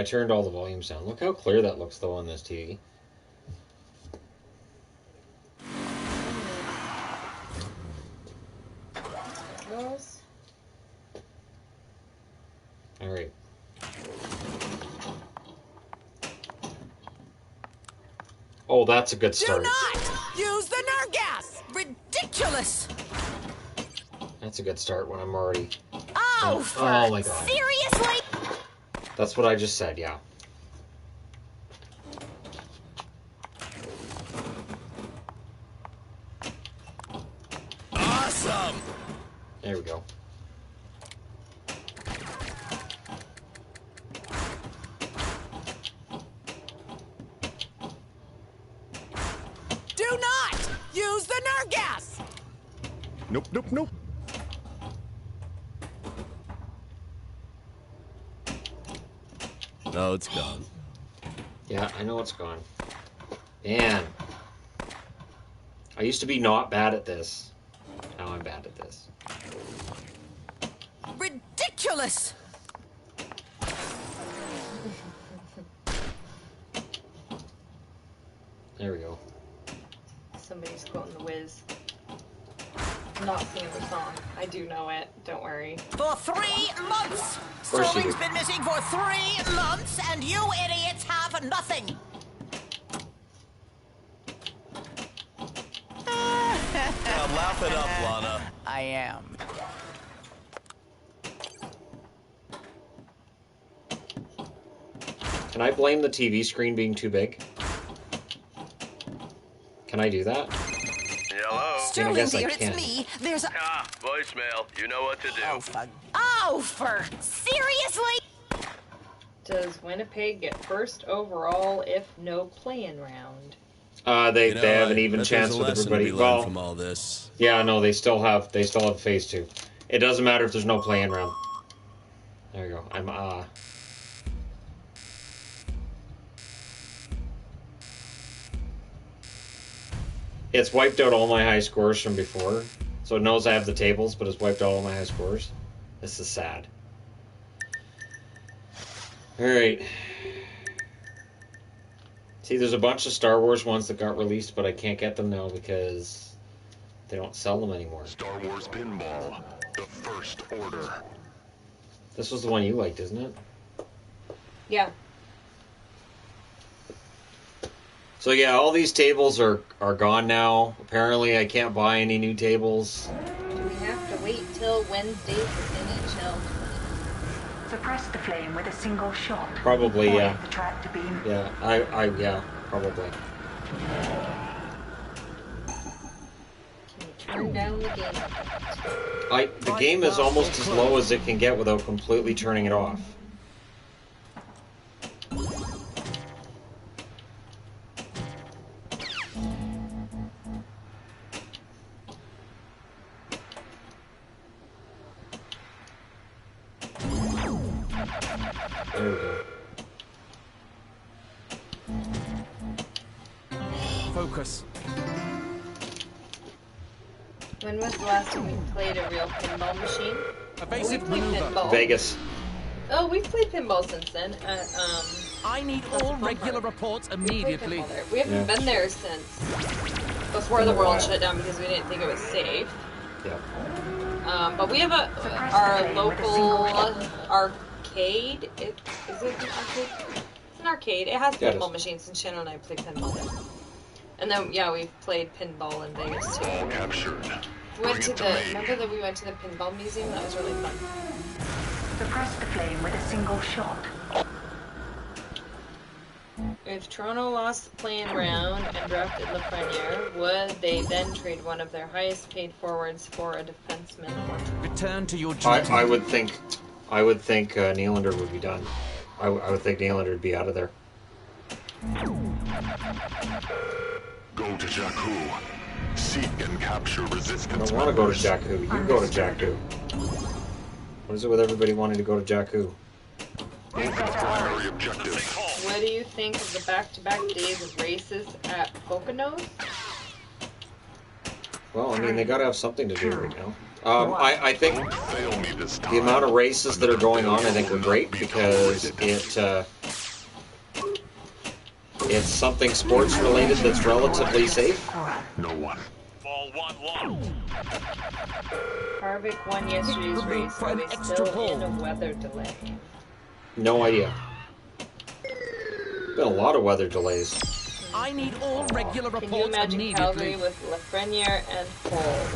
I turned all the volumes down. Look how clear that looks, though, on this TV. All right. Oh, that's a good start. Do not use the nerve gas. Ridiculous. That's a good start when I'm already... Oh, oh my God. Seriously? That's what I just said, yeah. Awesome. There we go. Do not use the nerve gas. Nope, nope, nope. No, it's gone. Yeah, I know it's gone. Man. I used to be not bad at this. Now I'm bad at this. Ridiculous. There we go. Somebody's quoting The Wiz. I'm not singing the song. I do know it. Don't worry. For 3 months! course you Sterling's do. been missing for 3 months, and you idiots have nothing! Now laugh it up, Lana. I am. Can I blame the TV screen being too big? Can I do that? Hello? Sterling, guess I dear, can. it's me. There's a... Ah, voicemail. You know what to do. Oh, for... Seriously? Does Winnipeg get first overall if no playing round? They You know, have an I even bet chance there's a with lesson to everybody. be learned from Well, all this. yeah, no, they still have phase 2. It doesn't matter if there's no play-in round. There you go. It's wiped out all my high scores from before, so it knows I have the tables, but it's wiped out all my high scores. This is sad. All right. See, there's a bunch of Star Wars ones that got released, but I can't get them now because they don't sell them anymore. Star Wars Pinball, the First Order. This was the one you liked, isn't it? Yeah. So yeah, all these tables are gone now. Apparently, I can't buy any new tables. Do we have to wait till Wednesday for NHL? Suppress the flame with a single shot. Probably, Point yeah. the tractor beam. Yeah, yeah, probably. Can you turn down the game? The game is almost as low as it can get without completely turning it off. There we go. Focus. When was the last time we played a real pinball machine? Evasive We played maneuver. pinball. Vegas. Oh, we've played pinball since then. I need all regular reports We played immediately. pinball there. We haven't been there since before the world shut down because we didn't think it was safe. Yeah. But we have our local arcade. Is it an arcade? It's an arcade. It has Yeah, it pinball is. machines, and Shannon and I play pinball there. And then, yeah, we've played pinball in Vegas too. Captured. We went Bring to it to the. me. Remember that we went to the pinball museum? That was really fun. Suppress the flame with a single shot. If Toronto lost the playing round and drafted Lafreniere, would they then trade one of their highest paid forwards for a defenseman? Return to your duty. I would think Nylander would be done. I would think Nylander would be out of there. Go to Jakku. Seek and capture I resistance. don't want to go to members. Jakku. You go to Jakku. What is it with everybody wanting to go to Jakku? Primary objective. What do you think of the back-to-back days of races at Poconos? Well, I mean, they gotta have something to do right now. I think Don't fail me this time. the amount of races that are going on, I think, are great because it's something sports related that's relatively safe. No one. Ball 1 locked. Harvick won yesterday's race. for Are an they extra still ball. in a weather delay? No idea. Been a lot of weather delays. I need all regular Can you reports imagine Calgary immediately. with Lafreniere and Cole?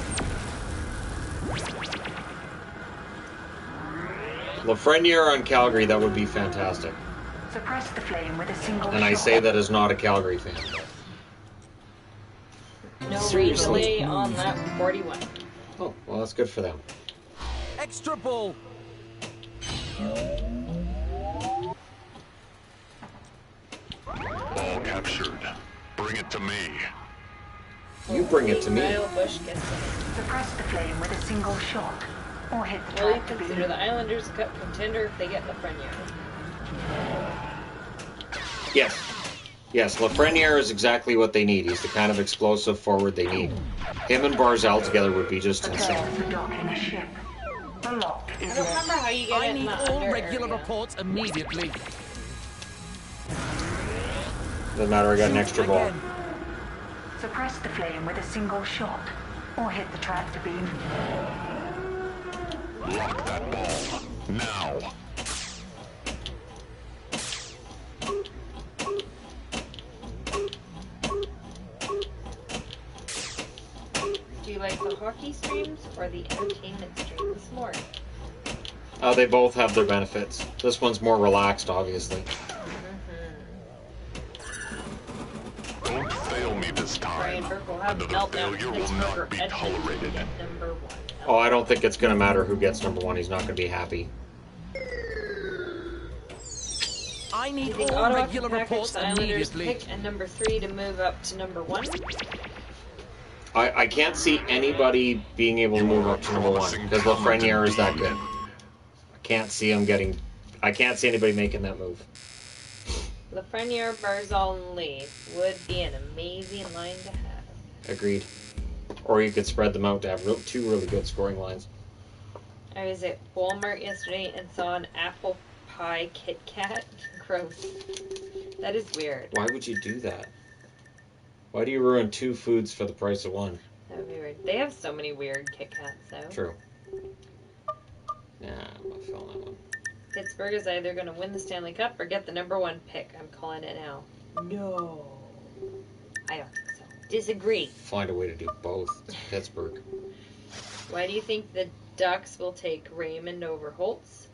Lafreniere on Calgary, that would be fantastic. Suppress the flame with a single And I shot. say that as not a Calgary fan. No rain Seriously? delay on lap 41. Oh, well, that's good for them. Extra ball. Ball captured. Bring it to me. You bring it to me. Kyle Busch gets it. Suppress the flame with a single shot. Or hit the Will you tractor consider beam. the Islanders Cup contender if they get Lafreniere? Yes. Yes, Lafreniere is exactly what they need. He's the kind of explosive forward they need. Him and Barzal together would be just insane. Prepare for docking a ship. The lock I is don't lit. remember how you get I it in need the all under regular area. reports immediately. Doesn't matter, I got an extra ball. Again. Suppress the flame with a single shot. Or hit the tractor beam. Lock that ball. Now. Do you like the hockey streams or the entertainment streams more? They both have their benefits. This one's more relaxed, obviously. Don't fail me this Brian time. Burke will have a Another meltdown. failure will Pittsburgh not be Edmonton tolerated. at number 1. Oh, I don't think it's going to matter who gets number one. He's not going to be happy. I Do need you think all Ottawa regular can package reports the Islanders immediately. pick at number 3 to move up to number 1? I can't see anybody being able to move up to number one because Lafreniere is that good. I can't see anybody making that move. Lafreniere, Barzal, and Lee would be an amazing line to have. Agreed. Or you could spread them out to have two really good scoring lines. I was at Walmart yesterday and saw an apple pie Kit Kat. Gross. That is weird. Why would you do that? Why do you ruin two foods for the price of one? That would be weird. They have so many weird Kit Kats, though. True. Nah, I'm not feeling that one. Pittsburgh is either going to win the Stanley Cup or get the number 1 pick. I'm calling it now. No. I don't think so. Disagree. Find a way to do both. It's Pittsburgh. Why do you think the Ducks will take Raymond over Holtz?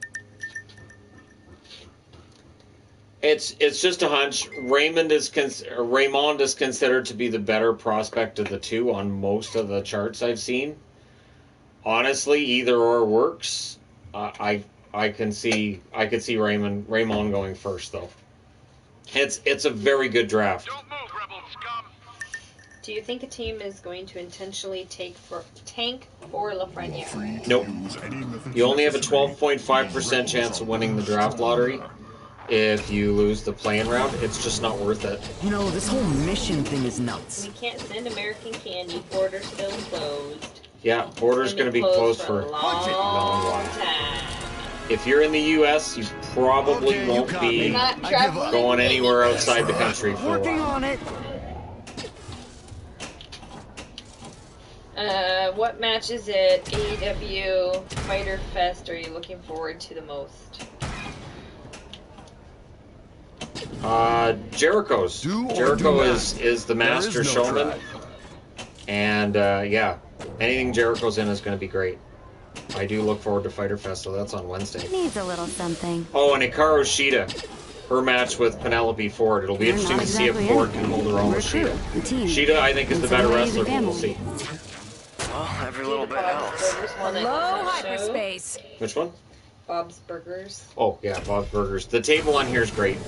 It's just a hunch. Raymond is considered to be the better prospect of the two on most of the charts I've seen. Honestly, either or works. I could see Raymond going first though. It's a very good draft. Don't move, rebel scum. Do you think a team is going to intentionally tank for Lafreniere? Nope. You only have a 12.5% chance of winning the draft lottery. If you lose the playing round, it's just not worth it. You know, this whole mission thing is nuts. We can't send American candy. Border's still closed. Yeah, border's going to be closed for a a long long while. time. If you're in the U.S., you probably won't be Not traveling. going anywhere outside the country for a Working while. on it. What matches at AEW Fighter Fest are you looking forward to the most? Jericho's. Do or Jericho do not. is the master There is no showman. try. And yeah, anything Jericho's in is going to be great. I do look forward to Fighter Fest, so that's on Wednesday. Needs a little something. Oh, and Hikaru Shida, her match with Penelope Ford. It'll be You're interesting not to see if exactly Ford it. can hold her own We're with true. Shida. A team. Shida, I think, is In the some better ways, a wrestler, but we'll family. see. Well, every Do little the bit Bob's helps. Burgers one Hello, on the show? hyperspace. Which one? Bob's Burgers. Oh, yeah, Bob's Burgers. The table on here is great.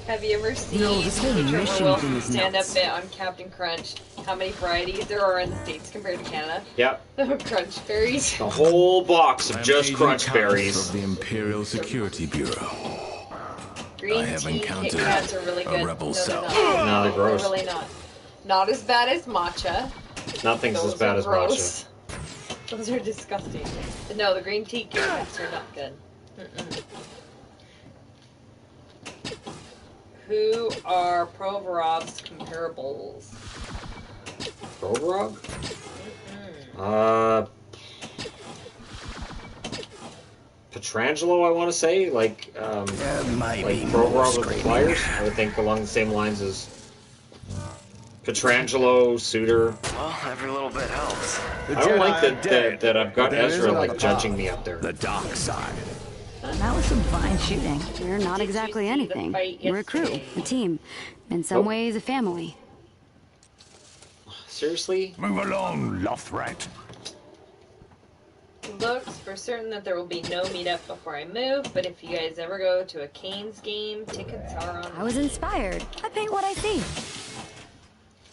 Have you ever seen No, this whole Trevor mission Wilson thing is stand-up nuts. bit on Captain Crunch? How many varieties there are in the States compared to Canada? Yep. Crunch berries. A whole box of I'm just Agent crunch Carlos berries. of the Imperial Security Bureau. Green I have tea Kit encountered Kats are really a good. rebel no, they're cell. not. No, they're gross. They're really not. Not as bad as matcha. Nothing's as bad as matcha. Those are disgusting. But no, the green tea cakes are not good. Mm-mm. Who are Provorov's comparables? Provorov? Petrangelo, I want to say, like Provorov with the Flyers. I would think along the same lines as Petrangelo, Suter. Well, every little bit helps. I don't like that I've got Ezra like judging me up there. The dark side. That was some fine shooting. We're not Did you exactly see the anything. fight We're a crew, yesterday? a team. In some ways, a family. Seriously? Move along, Lothrat. Looks for certain that there will be no meetup before I move, but if you guys ever go to a Canes game, tickets are on. I was inspired. I paint what I see.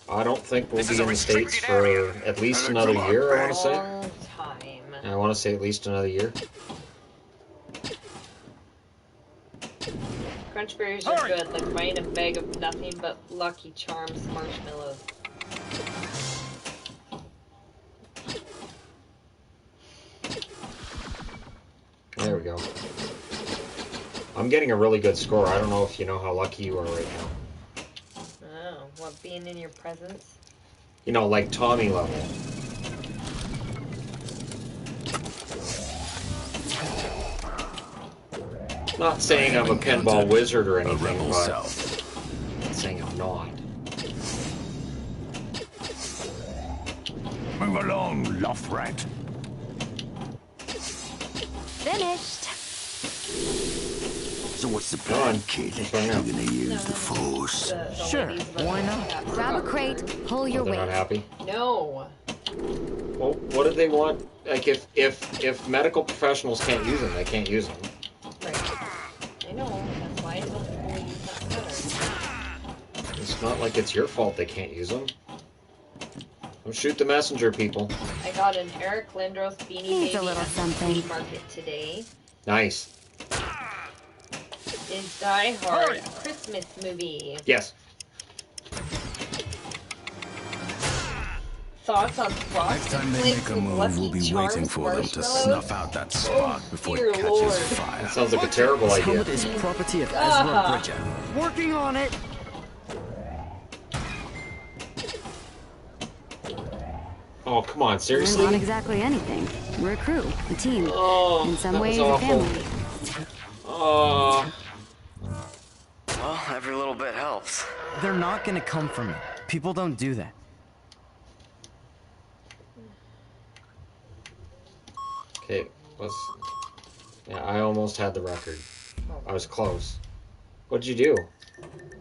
I don't think we'll be in the States for at least another year, I want to say. Long time. I want to say at least another year. Crunch berries are good, like buying a bag of nothing but Lucky Charms marshmallows. There we go. I'm getting a really good score. I don't know if you know how lucky you are right now. Oh, what, being in your presence? You know, like Tommy level. Not saying I'm a pinball wizard or anything, but I'm saying I'm not. Move along, Lothrat. Finished. So what's the Go plan, on. kid? What's going on? You're gonna use the force. Sure, why not? Grab a crate, pull your They're not weight. happy. No. Well, what do they want? Like, if medical professionals can't use them, they can't use them. Right. I know, that's why I tell people to use that better. It's not like it's your fault they can't use them. Don't shoot the messenger, people. I got an Eric Lindros beanie Needs baby a little at the something. flea market today. Nice. Is Die Hard a Christmas movie? Yes. Thoughts on Next frosted time they flakes make a with move, Lucky we'll be Charms waiting for them to marshmallows? snuff out that spark before dear it catches Lord. fire. That sounds like a terrible idea. Helmet is property of Ezra Ah. Bridger. Working on it. Oh, come on, We're not seriously? exactly anything. We're a crew, a team. Oh, In some that was ways, a awful. family. Oh, Well, every little bit helps. They're not gonna come for me. People don't do that. okay. Yeah, I almost had the record. I was close. What'd you do?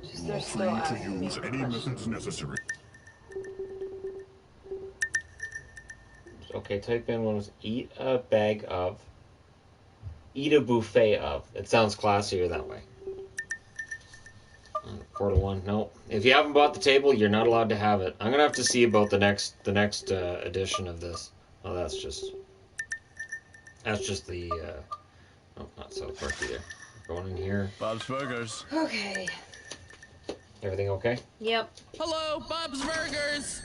Just they're still asking me questions. necessary. Okay, type in one was eat a buffet of. It sounds classier that way. Portal 1, no. If you haven't bought the table, you're not allowed to have it. I'm gonna have to see about the next edition of this. Oh, that's just the oh, not South Park either. Going in here. Bob's Burgers. Okay. Everything okay? Yep. Hello, Bob's Burgers.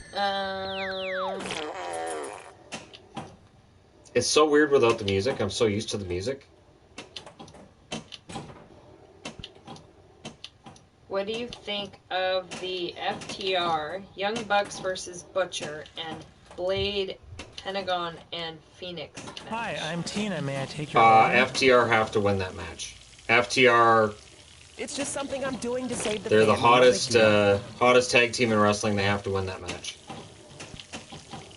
It's so weird without the music. I'm so used to the music. What do you think of the FTR Young Bucks versus Butcher and Blade, Pentagon, and Phoenix match? Hi, I'm Tina. May I take your order? FTR have to win that match. FTR, It's just something I'm doing to save the they're the family. hottest tag team in wrestling. They have to win that match.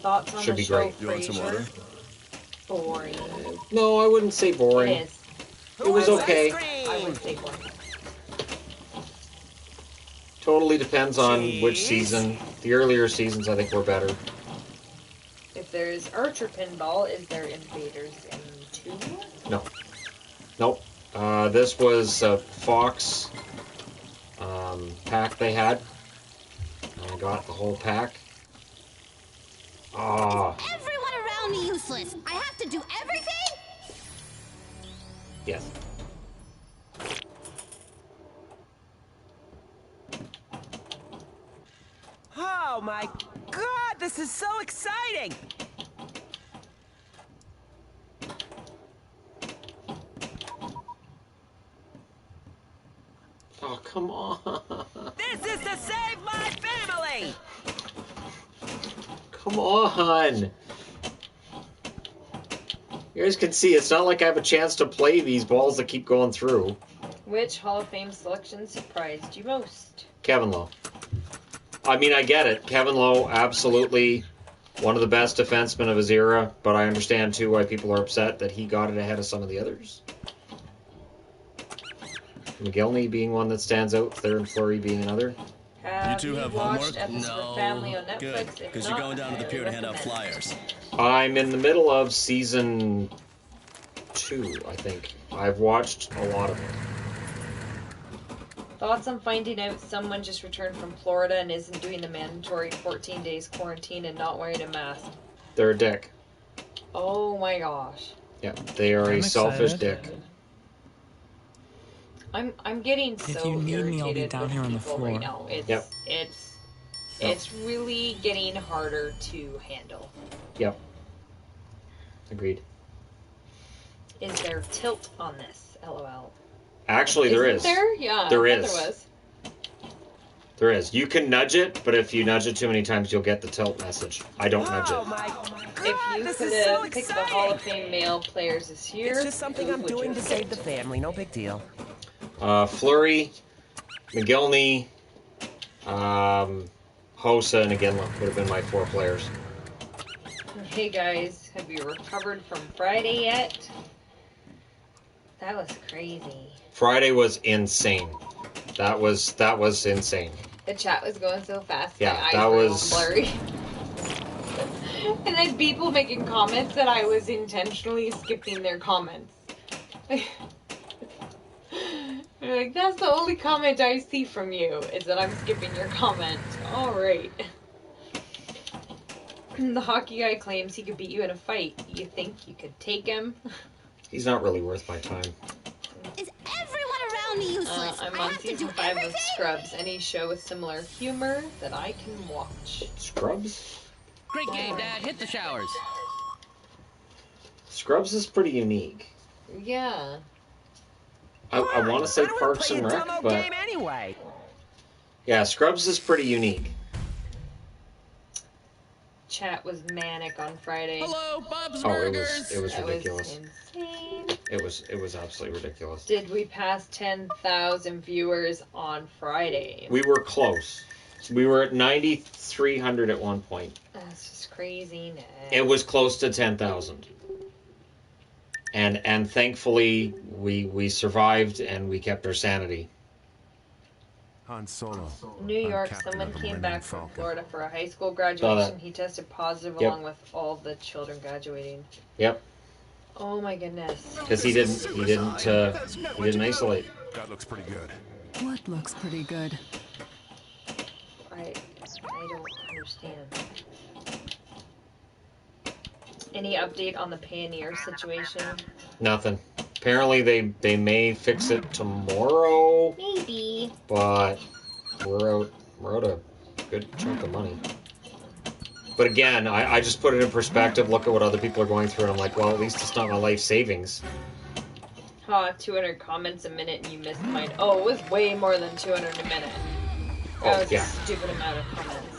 Thoughts on Should the be show, great. You want some Frasier? water? Boring. No, I wouldn't say boring. It is. It was okay. I would say boring. Totally depends on which season. The earlier seasons, I think, were better. If there's Archer Pinball, is there Invaders in 2? No. Nope. This was a Fox pack they had. I got the whole pack. Ah, Everyone around me useless. I have to do everything? yes. Oh my god, This is so exciting! Oh, come on. This is to save my family! Come on. You guys can see, it's not like I have a chance to play these balls that keep going through. Which Hall of Fame selection surprised you most? Kevin Lowe. I mean, I get it. Kevin Lowe, absolutely one of the best defensemen of his era, but I understand, too, why people are upset that he got it ahead of some of the others. McGillney being one that stands out, Thayer and Fleury being another. You two have homework? No. Family on Netflix? Good, If because you're not, going down to the I pier to hand out recommend. flyers. I'm in the middle of season 2, I think. I've watched a lot of it. Thoughts on finding out someone just returned from Florida and isn't doing the mandatory 14 days quarantine and not wearing a mask? They're a dick. Oh my gosh. Yeah, they are I'm a selfish excited. dick. I'm getting so If you need me, I'll be irritated down with here on the people floor. right now. It's Yep. it's really getting harder to handle. Yep. Agreed. Is there tilt on this? LOL. Actually, there Isn't is. there? Yeah, There I thought is. there was. There is. You can nudge it, but if you nudge it too many times, you'll get the tilt message. I don't nudge Oh it. my If god, you this could is so have picked the Hall of exciting! Fame male players this year, It's just something who I'm would you doing to have save the picked? family, no big deal. Fleury, McGillney, Hossa, and Iginla would have been my 4 players. Hey guys, have you recovered from Friday yet? That was crazy. Friday was insane. That was insane. The chat was going so fast. Yeah, my eyes that were all was- blurry. And then people making comments that I was intentionally skipping their comments. They're like, that's the only comment I see from you, is that I'm skipping your comment. Alright. The hockey guy claims he could beat you in a fight. You think you could take him? He's not really worth my time. Is everyone around me useless? I'm I on have to season do 5 of everything? Scrubs. Any show with similar humor that I can watch. Scrubs? Great game, Dad. Hit the showers. Scrubs is pretty unique. Yeah. I want to say I don't wanna Parks play and a Rec, demo but game anyway. yeah, Scrubs is pretty unique. Chat was manic on Friday. Hello, Bob's Oh, Burgers. it was That ridiculous. was insane. It was absolutely ridiculous. Did we pass 10,000 viewers on Friday? We were close. We were at 9,300 at one point. That's just crazy. It was close to 10,000. And thankfully we survived and we kept our sanity. Han Solo. New York, captain someone of the came Millennium back from Falcon. Florida for a high school Saw graduation. that. He tested positive Yep. along with all the children graduating. Yep, Oh my goodness. because he didn't isolate. That looks pretty good. What looks pretty good? I don't understand. Any update on the Pioneer situation? Nothing. Apparently they may fix it tomorrow, Maybe. but we're out a good chunk of money. But again, I just put it in perspective, look at what other people are going through, and I'm like, well, at least it's not my life savings. 200 comments a minute and you missed mine. Oh, it was way more than 200 a minute. That Oh, was yeah. a stupid amount of comments.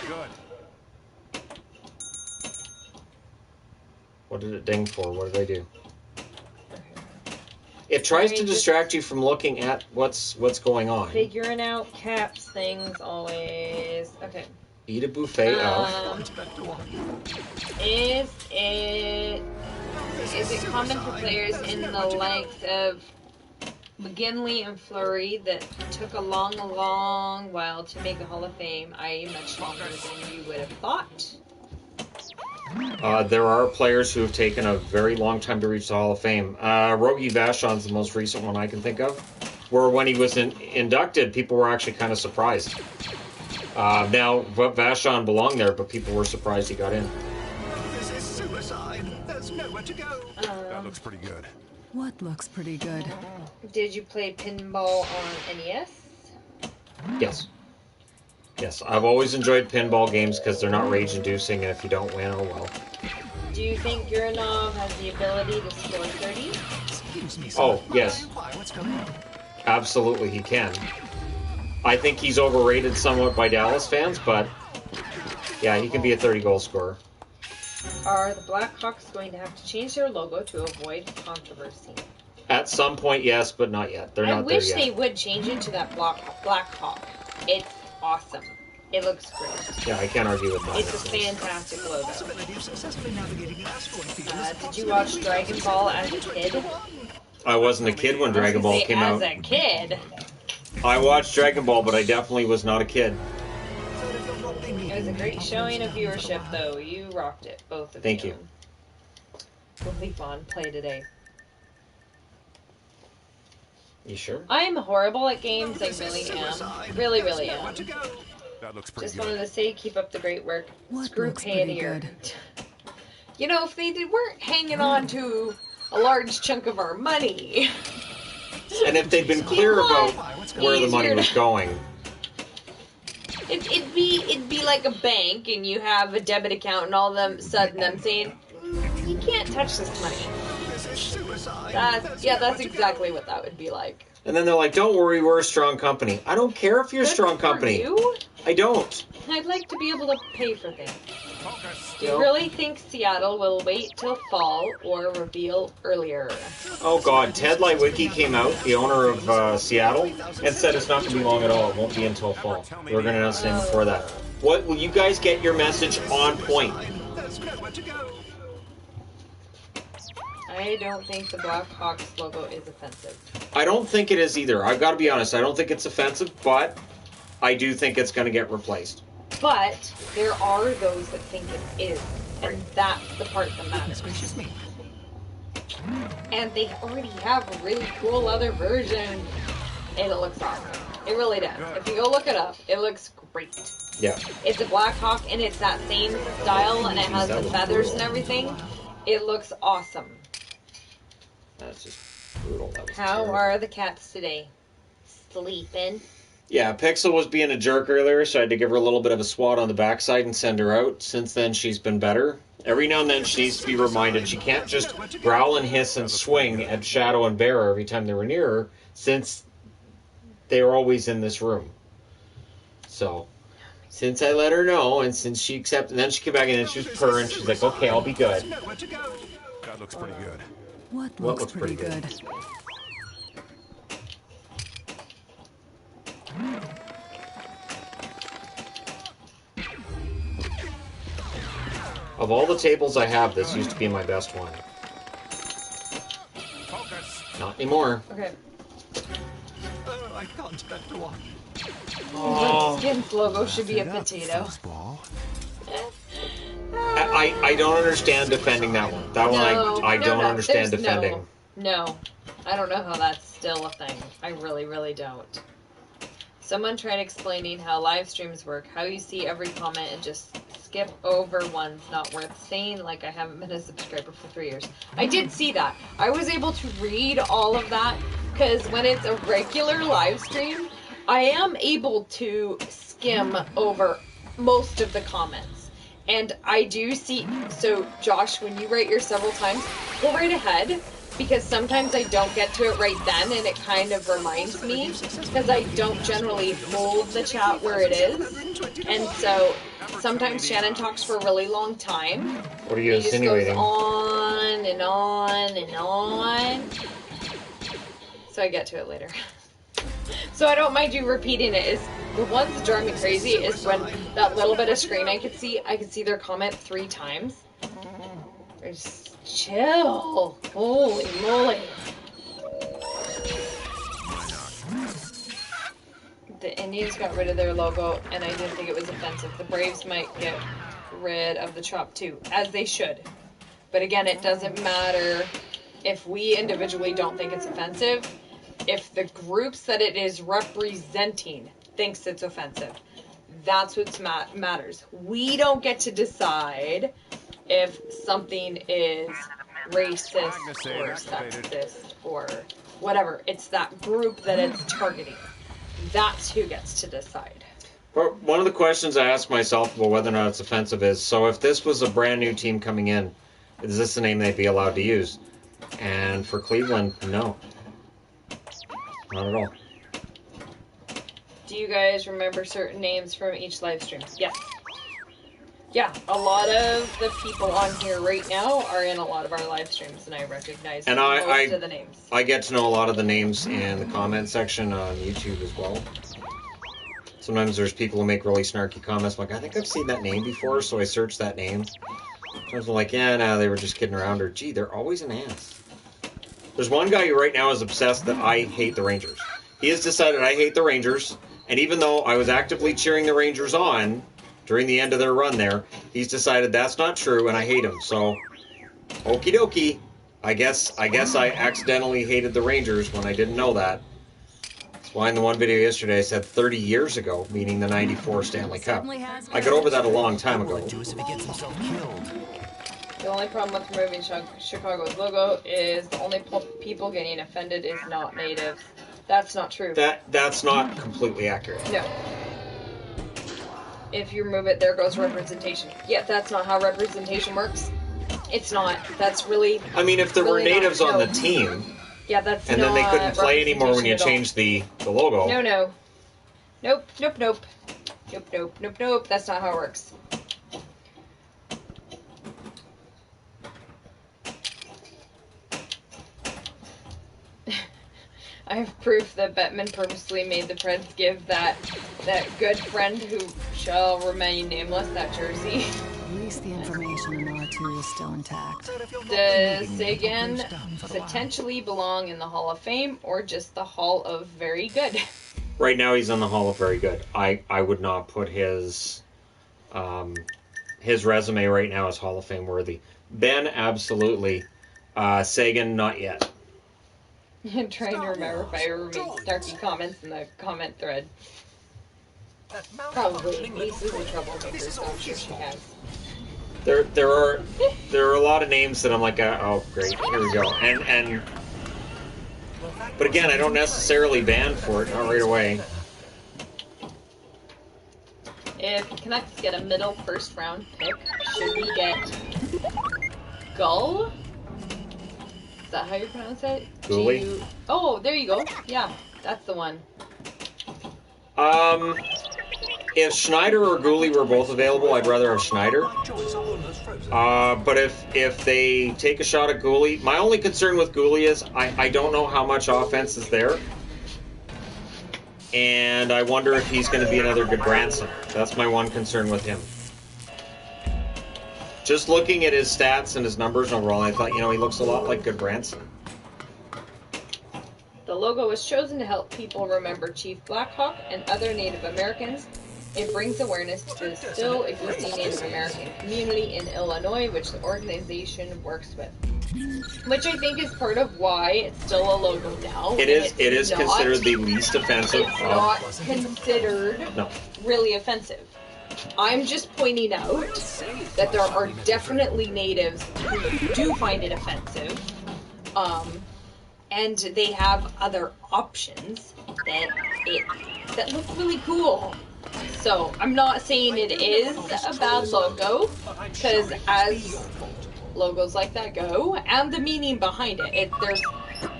Good. What did it ding for? What did I do? It tries to distract you from looking at what's going on. Figuring out caps things always. Okay. Eat a buffet of. Is it common for players in the likes of McGinley and Fleury that took a long while to make the Hall of Fame, i.e. much longer than you would have thought? There are players who have taken a very long time to reach the Hall of Fame. Rogi Vashon's the most recent one I can think of, where when he was inducted, people were actually kind of surprised. Now, Vashon belonged there, but people were surprised he got in. This is suicide. There's nowhere to go. That looks pretty good. What looks pretty good? Did you play pinball on NES? Yes. Yes, I've always enjoyed pinball games because they're not rage-inducing, and if you don't win, oh well. Do you think Gurinov has the ability to score 30? Excuse me, Oh, yes. What's going on? Absolutely, he can. I think he's overrated somewhat by Dallas fans, but yeah, he can be a 30-goal scorer. Are the Blackhawks going to have to change their logo to avoid controversy? At some point, yes, but not yet. They're not there yet. I wish they would change into that Blackhawk. It's awesome. It looks great. Yeah, I can't argue with that. It's a fantastic logo. Did you watch Dragon Ball as a kid? I wasn't a kid when Dragon Ball came out. As a kid? I watched Dragon Ball, but I definitely was not a kid. It was a great showing of viewership, though. You rocked it, both of you. Thank you. Will be fun. Play today. You sure? I'm horrible at games. I really am. Really, really am. That looks pretty Just good. wanted to say, keep up the great work. What Screw looks pretty Pioneer. good? You know, if they weren't hanging on to a large chunk of our money. And if they'd been clear about where the money was going. It'd be like a bank, and you have a debit account, and all of a sudden them saying, you can't touch this money. That's exactly what that would be like. And then they're like, don't worry, we're a strong company. I don't care if you're a strong company. You? I don't. I'd like to be able to pay for things. Do you really think Seattle will wait till fall or reveal earlier? Oh god, Ted Lightwicki came out, the owner of Seattle, and said it's not going to be long at all. It won't be until fall. They were going to announce it before that. What will you guys get your message on point? I don't think the Blackhawks logo is offensive. I don't think it is either. I've got to be honest. I don't think it's offensive, but I do think it's going to get replaced. But there are those that think it is, and that's the part that matters. And they already have a really cool other version, and it looks awesome. It really does. If you go look it up, it looks great. Yeah. It's a Blackhawk, and it's that same style, and it has the feathers and everything. It looks awesome. That's just brutal. How are the cats today? Sleeping? Yeah, Pixel was being a jerk earlier, so I had to give her a little bit of a swat on the backside and send her out. Since then, she's been better. Every now and then, she needs to be reminded she can't just growl and hiss and swing at Shadow and Bear every time they were near her, since they were always in this room. So, since I let her know, and since she accepted, and then she came back and then she was purring, she's like, okay, I'll be good. That looks pretty good. What looks pretty good? Of all the tables I have, this used to be my best one. Not anymore. Okay. I can't bear to watch. Oh. Skin's logo should be a potato. I don't understand defending that one. That one I don't understand defending. No, I don't know how that's still a thing. I really, really don't. Someone tried explaining how live streams work, how you see every comment and just skip over ones not worth saying, like I haven't been a subscriber for 3 years. I did see that. I was able to read all of that, because when it's a regular live stream, I am able to skim over most of the comments. And I do see, so Josh, when you write yours several times, go right ahead, because sometimes I don't get to it right then, and it kind of reminds me, because I don't generally hold the chat where it is. And so sometimes Shannon talks for a really long time. What are you insinuating? He just goes on and on and on. So I get to it later. So I don't mind you repeating it. Is the ones that drive me crazy is when that little bit of screen I could see their comment 3 times. Just chill. Holy moly. The Indians got rid of their logo, and I didn't think it was offensive. The Braves might get rid of the chop too, as they should. But again, it doesn't matter if we individually don't think it's offensive. If the groups that it is representing thinks it's offensive, that's what matters. We don't get to decide if something is racist or sexist or whatever. It's that group that it's targeting. That's who gets to decide. But one of the questions I ask myself about whether or not it's offensive is, so if this was a brand new team coming in, is this the name they'd be allowed to use? And for Cleveland, no. Not at all. Do you guys remember certain names from each live stream? Yes. Yeah, a lot of the people on here right now are in a lot of our live streams, and I recognize most of the names. I get to know a lot of the names in the comment section on YouTube as well. Sometimes there's people who make really snarky comments like, I think I've seen that name before, so I search that name. Sometimes I'm like, yeah, no, they were just kidding around, or gee, they're always an ass. There's one guy who right now is obsessed that I hate the Rangers. He has decided I hate the Rangers, and even though I was actively cheering the Rangers on during the end of their run there, he's decided that's not true, and I hate him. So, okie dokie. I guess I accidentally hated the Rangers when I didn't know that. That's why in the one video yesterday I said 30 years ago, meaning the 94 Stanley Cup. I got over that a long time ago. The only problem with removing Chicago's logo is the only people getting offended is not natives. That's not true. That's not completely accurate. No. If you remove it, there goes representation. Yeah, that's not how representation works. It's not. That's really... I mean, if there were natives on the team... Yeah, that's and not... then they couldn't play anymore when you changed the logo. No. Nope. That's not how it works. I have proof that Bettman purposely made the Preds give that good friend who shall remain nameless that jersey. At least the information in R2 is still intact. Does Sagan potentially belong in the Hall of Fame or just the Hall of Very Good? Right now he's in the Hall of Very Good. I would not put his resume right now as Hall of Fame worthy. Ben, absolutely. Sagan, not yet. I'm trying to remember if I ever made snarky comments in the comment thread. Probably. Lisa's in trouble because so I'm sure she has. There are a lot of names that I'm like, oh great, here we go. But again, I don't necessarily ban for it, not right away. If Canucks get a middle first round pick, should we get Gull? Is that how you pronounce it? Gooley? Oh, there you go. Yeah, that's the one. If Schneider or Gooley were both available, I'd rather have Schneider. But if they take a shot at Gooley, my only concern with Gooley is I don't know how much offense is there. And I wonder if he's going to be another good Branson. That's my one concern with him. Just looking at his stats and his numbers overall, I thought, he looks a lot like good Branson. The logo was chosen to help people remember Chief Blackhawk and other Native Americans. It brings awareness to the still existing Native American community in Illinois, which the organization works with. Which I think is part of why it's still a logo now. It is considered the least offensive. It's not considered really offensive. I'm just pointing out that there are definitely natives who do find it offensive. And they have other options that look really cool. So, I'm not saying it is a bad logo, because as logos like that go, and the meaning behind it, there's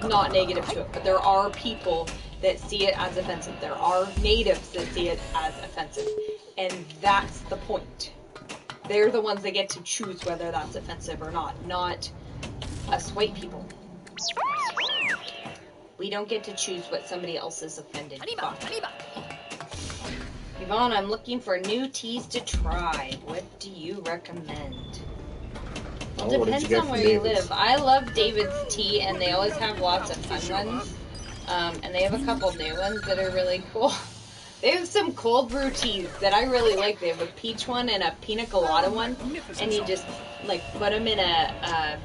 not negative to it, but there are people that see it as offensive. There are natives that see it as offensive. And that's the point. They're the ones that get to choose whether that's offensive or not us white people. We don't get to choose what somebody else is offended by. Yvonne, I'm looking for new teas to try. What do you recommend? Well, it depends on where you live. I love David's tea, and they always have lots of fun ones. And they have a couple new ones that are really cool. They have some cold brew teas that I really like. They have a peach one and a pina colada one, and you just put them in a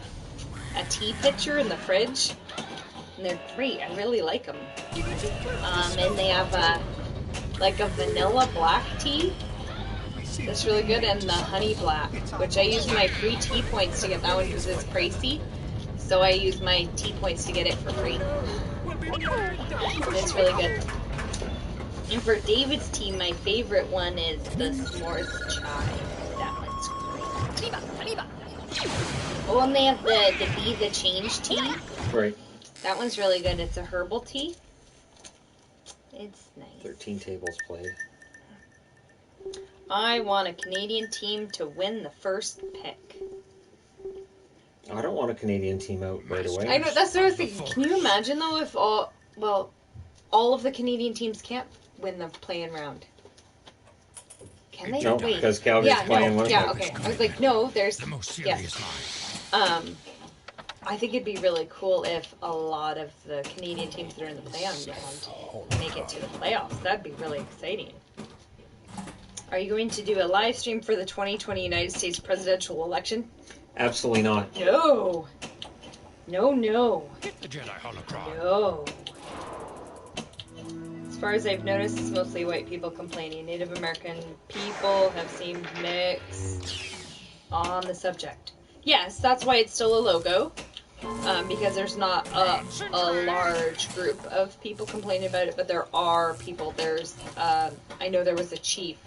tea pitcher in the fridge, and they're great. I really like them. And they have a vanilla black tea that's really good, and the honey black, which I use my free tea points to get that one because it's pricey. So I use my tea points to get it for free. And it's really good. And for David's team, my favorite one is the S'mores Chai. That one's great. Oh, and they have the Be the Change tea. Right. That one's really good. It's a herbal tea. It's nice. 13 tables played. I want a Canadian team to win the first pick. I don't want a Canadian team out right away. I know, that's what I was thinking. Can you imagine, though, if all of the Canadian teams can't win the play-in round? Can they? No, Wait. because Calgary's playing one. Yeah, okay. I was like, no, there's... The most serious I think it'd be really cool if a lot of the Canadian teams that are in the play-on round make it to the playoffs. That'd be really exciting. Are you going to do a live stream for the 2020 United States presidential election? Absolutely not. No. No. Hit the Jedi holocron. No. As far as I've noticed, it's mostly white people complaining. Native American people have seemed mixed on the subject. Yes, that's why it's still a logo. Because there's not a large group of people complaining about it, but there are people. There's, I know there was a chief,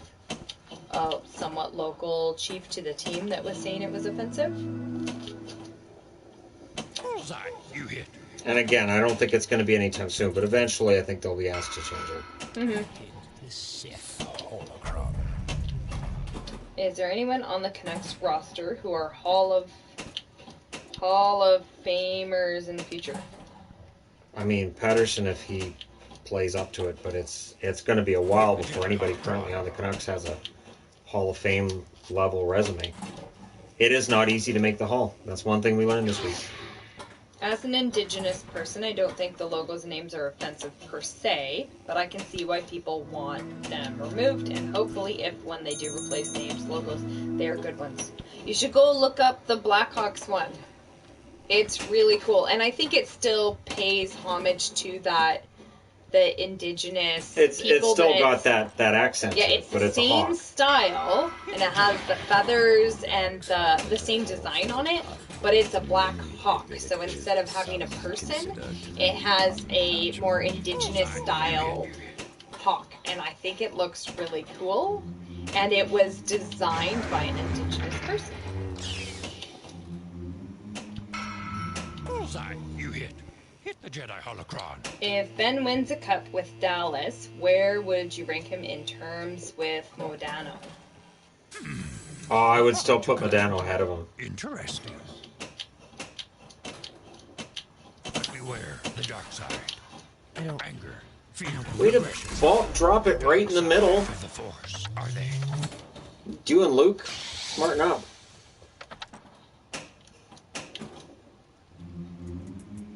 a somewhat local chief to the team that was saying it was offensive. Bullseye, you hit. And again, I don't think it's going to be anytime soon, but eventually I think they'll be asked to change it. Mm-hmm. The Sith holocron. Is there anyone on the Canucks roster who are Hall of Famers in the future? I mean, Patterson, if he plays up to it, but it's going to be a while before anybody currently on the Canucks has a Hall of Fame level resume. It is not easy to make the Hall. That's one thing we learned this week. As an Indigenous person, I don't think the logos and names are offensive per se, but I can see why people want them removed, and hopefully when they do replace names, logos, they are good ones. You should go look up the Blackhawks one. It's really cool, and I think it still pays homage to the Indigenous It's people. still got that accent. Yeah, to it, it's but the it's a same hawk. style, and it has the feathers and the same design on it, but it's a black hawk. So instead of having a person, it has a more Indigenous style hawk, and I think it looks really cool, and it was designed by an Indigenous person. Bullseye, you hit. Hit the Jedi holocron. If Ben wins a cup with Dallas, where would you rank him in terms with Modano? Oh, I would still put Modano ahead of him. Interesting. But beware the dark side. Anger, fear, Way to aggression. drop it right in the middle. Of the Force, are they? You and Luke, smarten up.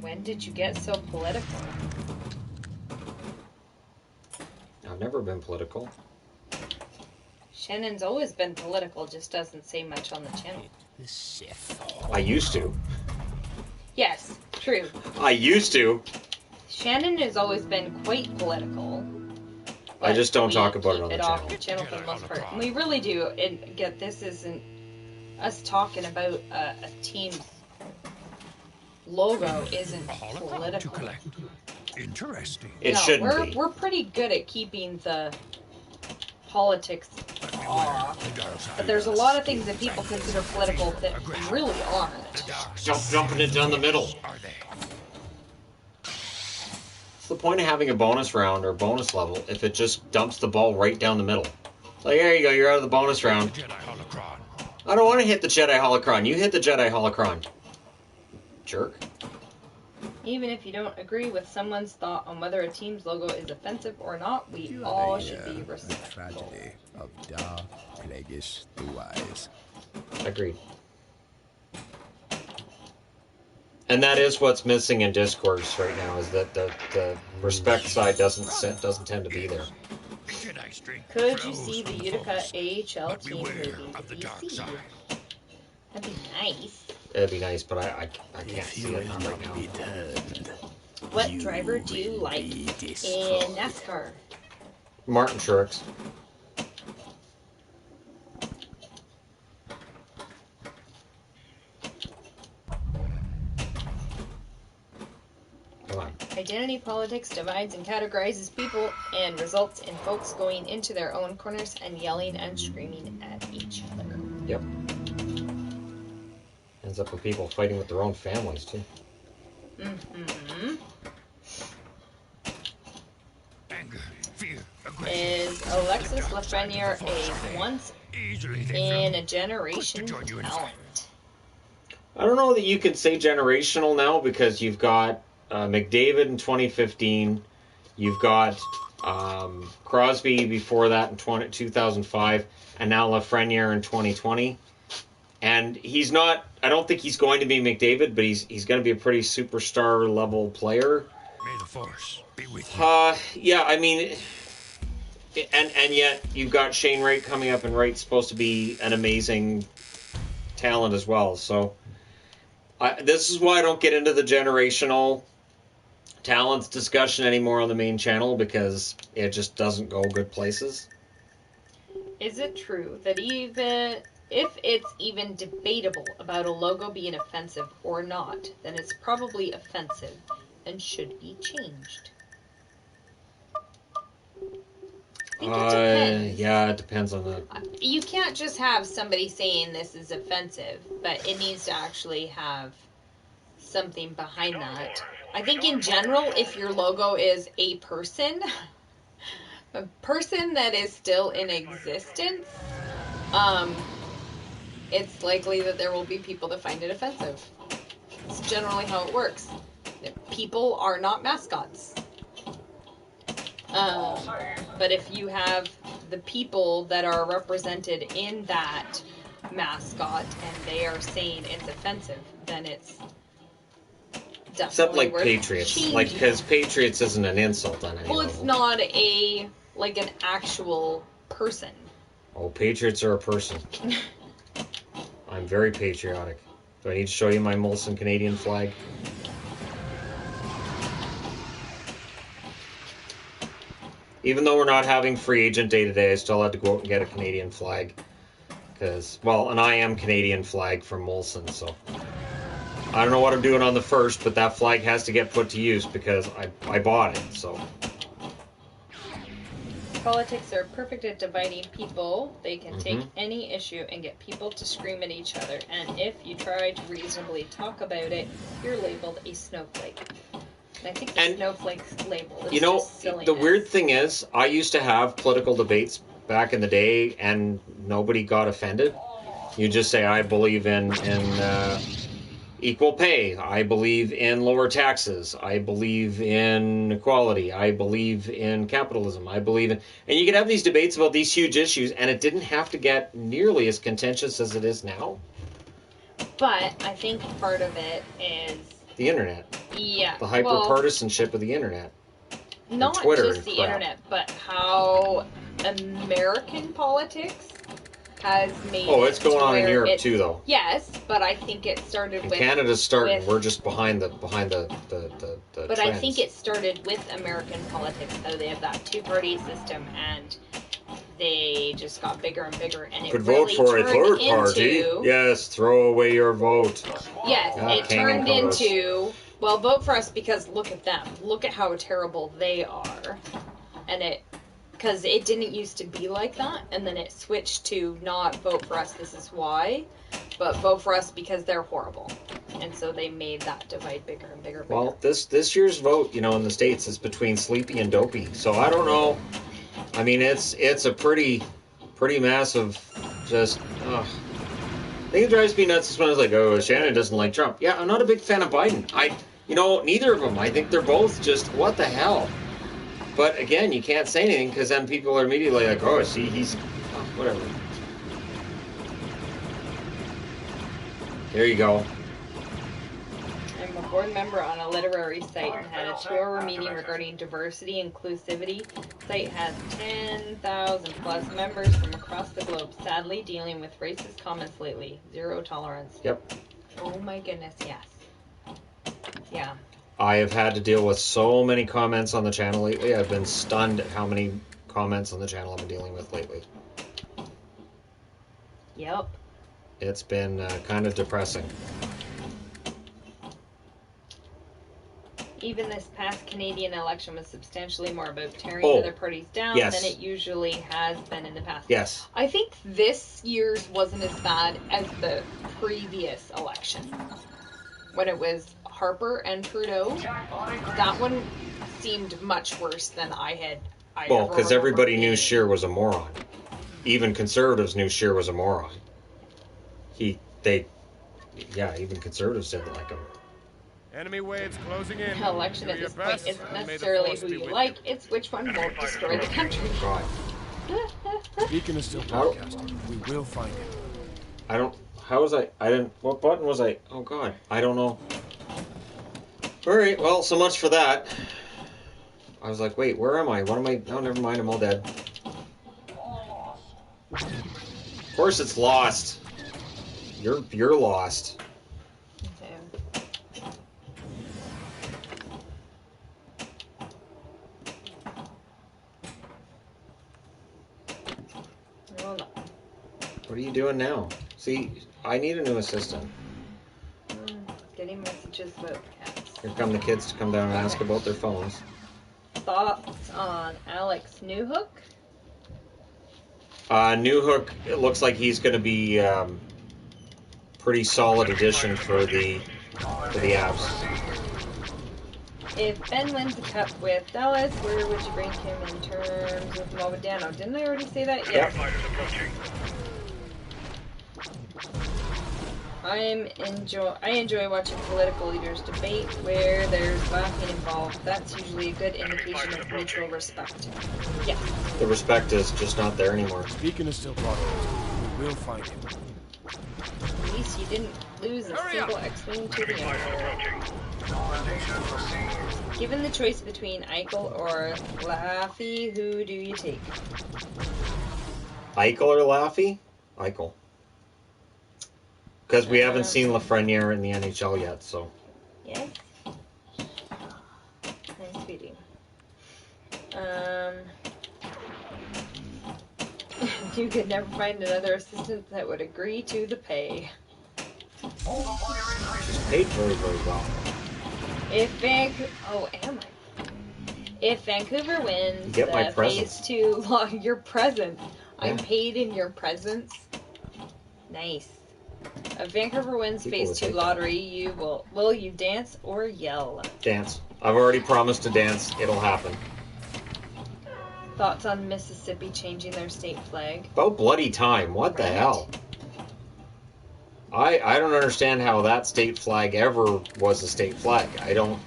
When did you get so political? I've never been political. Shannon's always been political, just doesn't say much on the channel. The Sith. I used to. Yes, true. I used to. Shannon has always been quite political. I just don't we talk about it keep on the it off channel. the channel for the most part. And we really do. And get this isn't us talking about a team's logo isn't A holocron to political. collect. Interesting. It No, shouldn't be. we're pretty good at keeping the politics But beware off. the dark side. But there's a lot of things that people consider political that really aren't. The dark Jumping it down the middle. are they? What's the point of having a bonus round or bonus level if it just dumps the ball right down the middle? Like, there you go, you're out of the bonus round. The Jedi holocron. I don't want to hit the Jedi holocron. You hit the Jedi holocron. Jerk. Even if you don't agree with someone's thought on whether a team's logo is offensive or not, we all should be respectful. Tragedy of dark, plaguish the wise. Agreed. And that is what's missing in discourse right now, is that the respect side doesn't tend to be there. Jedi strength Could you flows see the from Utica Force. AHL But team beware moving of to the dark BC? side. That'd be nice. It'd be nice, but I can't see it not right now. What driver do you like in NASCAR? Martin Truex. Come on. Identity politics divides and categorizes people and results in folks going into their own corners and yelling and screaming at each other. Yep. Ends up with people fighting with their own families, too. Mm-hmm. Anger, fear, Is Alexis Lafreniere a once-in-a-generation talent? I don't know that you could say generational now because you've got McDavid in 2015. You've got Crosby before that in 2005. And now Lafreniere in 2020. And he's not... I don't think he's going to be McDavid, but he's going to be a pretty superstar level player. May the force be with you. Yeah, I mean... And yet you've got Shane Wright coming up, and Wright's supposed to be an amazing talent as well. So this is why I don't get into the generational talents discussion anymore on the main channel, because it just doesn't go good places. Is it true that even if it's even debatable about a logo being offensive or not, then it's probably offensive and should be changed? I think it depends. Yeah, it depends on the... You can't just have somebody saying this is offensive, but it needs to actually have something behind that. I think in general, if your logo is a person that is still in existence, it's likely that there will be people that find it offensive. It's generally how it works. People are not mascots. But if you have the people that are represented in that mascot and they are saying it's offensive, then it's definitely Except like worth Patriots. changing. Like, because Patriots isn't an insult on any Well, level. it's not an actual person. Oh, Patriots are a person. I'm very patriotic. Do I need to show you my Molson Canadian flag? Even though we're not having free agent day today, I still had to go out and get a Canadian flag. Because, well, an I am Canadian flag from Molson, so... I don't know what I'm doing on the first, but that flag has to get put to use because I bought it, so... Politics are perfect at dividing people. They can take any issue and get people to scream at each other. And if you try to reasonably talk about it, you're labeled a snowflake. And I think the snowflake label is just silliness. The weird thing is, I used to have political debates back in the day, and nobody got offended. You just say, I believe in equal pay. I believe in lower taxes. I believe in equality. I believe in capitalism. I believe in... And you could have these debates about these huge issues, and it didn't have to get nearly as contentious as it is now. But I think part of it is... The internet. Yeah. The hyper-partisanship of the internet. Not Twitter just and the crap. internet, but how American politics has made... Oh, it's going on in where Europe it's- too, though. Yes, but I think it started And with... Canada's starting. with- We're just behind the But trends. I think it started with American politics, how they have that two-party system, and they just got bigger and bigger, and it Could really vote for a turned third party. into... Yes, throw away your vote. Yes, Yeah, it King and turned Coast. into, well, vote for us because look at them. Look at how terrible they are. And because it didn't used to be like that, and then it switched to not vote for us, this is why, but vote for us because they're horrible. And so they made that divide bigger and bigger and bigger. Well, this year's vote, in the States is between Sleepy and Dopey. So I don't know. I mean, it's a pretty massive, just, ugh. I think it drives me nuts is when I was like, oh, Shannon doesn't like Trump. Yeah, I'm not a big fan of Biden. Neither of them. I think they're both just, what the hell? But again, you can't say anything because then people are immediately like, oh, see, he's, whatever. There you go. I'm a board member on a literary site and had a 2-hour meeting regarding diversity inclusivity. Site has 10,000 plus members from across the globe. Sadly, dealing with racist comments lately. Zero tolerance. Yep. Oh my goodness, yes. Yeah. I have had to deal with so many comments on the channel lately. I've been stunned at how many comments on the channel I've been dealing with lately. Yep. It's been kind of depressing. Even this past Canadian election was substantially more about tearing other parties down than it usually has been in the past. Yes. I think this year's wasn't as bad as the previous election. When it was Harper and Trudeau, that one seemed much worse than I Well, because everybody knew Scheer was a moron. Even conservatives knew Scheer was a moron. Even conservatives didn't like him. Enemy waves closing in. Election at this point isn't necessarily who you like, it's which one won't destroy the country. God. Beacon is still broadcasting. We will find him. What button was I? Oh God, I don't know. Alright, well, so much for that. I was like, wait, where am I? What am I? Oh, never mind, I'm all dead. Of course it's lost. You're lost. What are you doing now? See, I need a new assistant. Getting messages about cats. Here come the kids to come down and ask about their phones. Thoughts on Alex Newhook? Newhook, it looks like he's going to be pretty solid addition for the Avs. If Ben wins the cup with Dallas, where would you rank him in terms of Movedano? Didn't I already say that? Yes. I enjoy watching political leaders debate where there's laughing involved. That's usually a good indication of mutual respect. Yes. The respect is just not there anymore. Beacon is still broadcasting. We will find him. At least you didn't lose a single X-Wing to the Emperor. Given the choice between Eichel or Laffy, who do you take? Eichel or Laffy? Eichel. Because we haven't seen Lafreniere in the NHL yet, so. Yes. Nice reading. You could never find another assistant that would agree to the pay. She's paid very, very well. If Vancouver wins, you get my phase 2 your present. I'm paid in your presence. Nice. If Vancouver wins phase 2 lottery, will you dance or yell? Dance. I've already promised to dance. It'll happen. Thoughts on Mississippi changing their state flag? About bloody time. What the hell? I don't understand how that state flag ever was a state flag. I don't.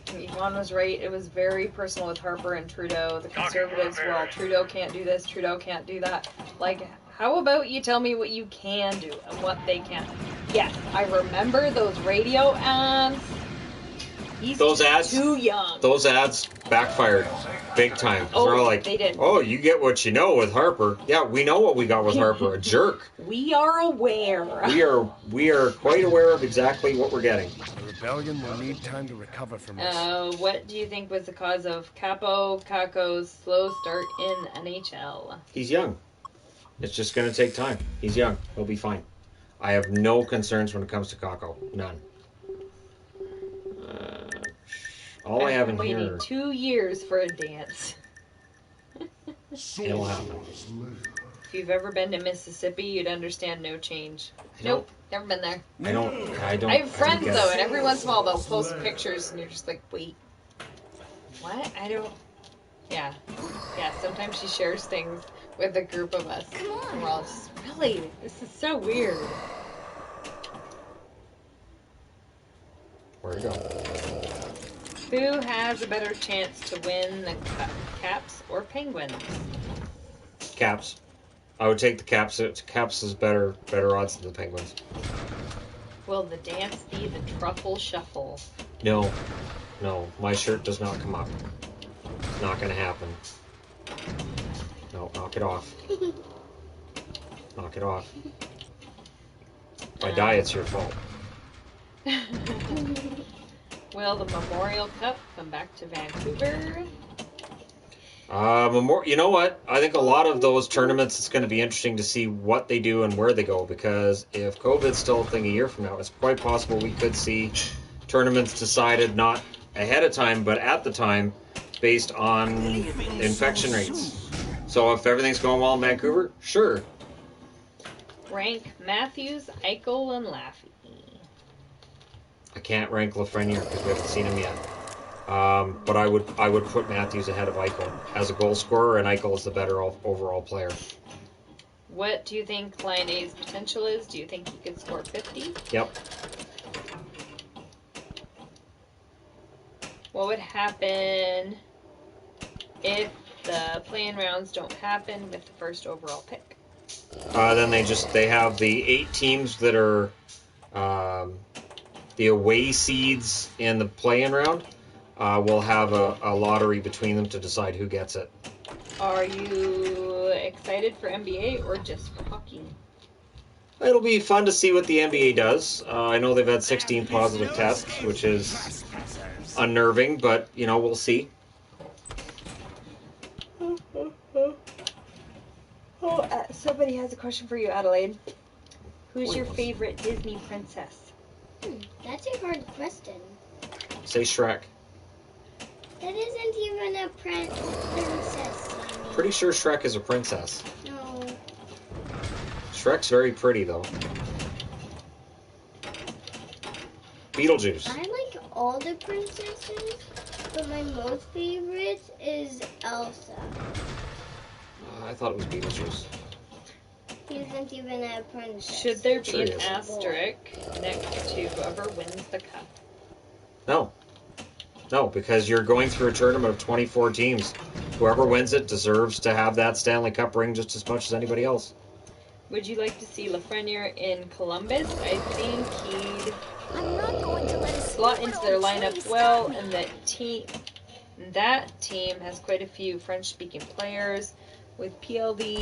Yvonne was right. It was very personal with Harper and Trudeau. The Conservatives, well, Trudeau can't do this, Trudeau can't do that. Like, how about you tell me what you can do and what they can't? Yes, I remember those radio ads. He's too young. Those ads backfired big time. Oh, they're like, they did. Oh, you get what you know with Harper. Yeah, we know what we got with Harper. A jerk. We are aware. We are quite aware of exactly what we're getting. The rebellion will need time to recover from this. What do you think was the cause of Caco's slow start in NHL? He's young. It's just going to take time. He's young. He'll be fine. I have no concerns when it comes to Caco. None. All I have in here... waiting 2 years for a dance. It'll happen. If you've ever been to Mississippi, you'd understand no change. Nope, never been there. I don't. I have friends though, and every once in a while they'll post pictures, and you're just like, wait, what? I don't. Yeah. Sometimes she shares things with a group of us. Come on. And we're all just really. This is so weird. Where'd it go? Who has a better chance to win the Caps or Penguins? Caps. I would take the Caps. Caps is better odds than the Penguins. Will the dance be the truffle shuffle? No. My shirt does not come up. It's not going to happen. No, knock it off. Knock it off. If I die, it's your fault. Will the Memorial Cup come back to Vancouver? You know what? I think a lot of those tournaments, it's going to be interesting to see what they do and where they go, because if COVID's still a thing a year from now, it's quite possible we could see tournaments decided not ahead of time, but at the time, based on infection rates. So if everything's going well in Vancouver, sure. Rank Matthews, Eichel, and Laffy. I can't rank Lafreniere because we haven't seen him yet. But I would put Matthews ahead of Eichel as a goal scorer, and Eichel is the better overall player. What do you think Line A's potential is? Do you think he could score 50? Yep. What would happen if the play-in rounds don't happen with the first overall pick? Then they have the 8 teams that are the away seeds in the play-in round. We'll have a lottery between them to decide who gets it. Are you excited for NBA or just for hockey? It'll be fun to see what the NBA does. I know they've had 16 positive tests, which is unnerving, but, we'll see. Somebody has a question for you, Adelaide. Who's your favorite Disney princess? That's a hard question. Say Shrek. That isn't even a princess. Pretty sure Shrek is a princess. No. Shrek's very pretty, though. Beetlejuice. I like all the princesses, but my most favorite is Elsa. I thought it was Beetlejuice. He isn't even a princess. Should there be an asterisk next to whoever wins the cup? No. No, because you're going through a tournament of 24 teams. Whoever wins it deserves to have that Stanley Cup ring just as much as anybody else. Would you like to see Lafreniere in Columbus? I think he'd slot into their lineup well, and that team has quite a few French-speaking players with PLD,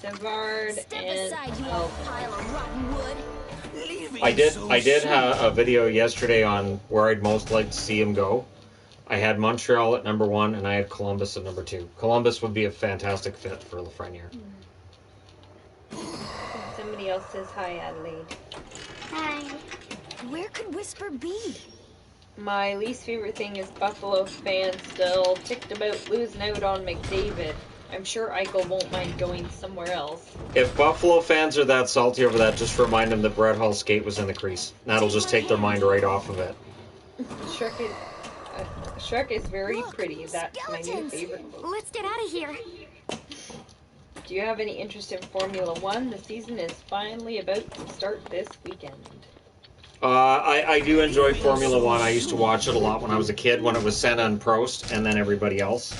Savard, and I did have a video yesterday on where I'd most like to see him go. I had Montreal at number 1, and I had Columbus at number 2. Columbus would be a fantastic fit for Lafreniere. Somebody else says hi, Adelaide. Hi. Where could Whisper be? My least favorite thing is Buffalo fans still ticked about losing out on McDavid. I'm sure Eichel won't mind going somewhere else. If Buffalo fans are that salty over that, just remind them that Brett Hull's skate was in the crease. That'll just take their mind right off of it. Shrek is very pretty. That's my new favorite. Let's get out of here. Do you have any interest in Formula One? The season is finally about to start this weekend. I do enjoy Formula One. I used to watch it a lot when I was a kid, when it was Senna and Prost, and then everybody else.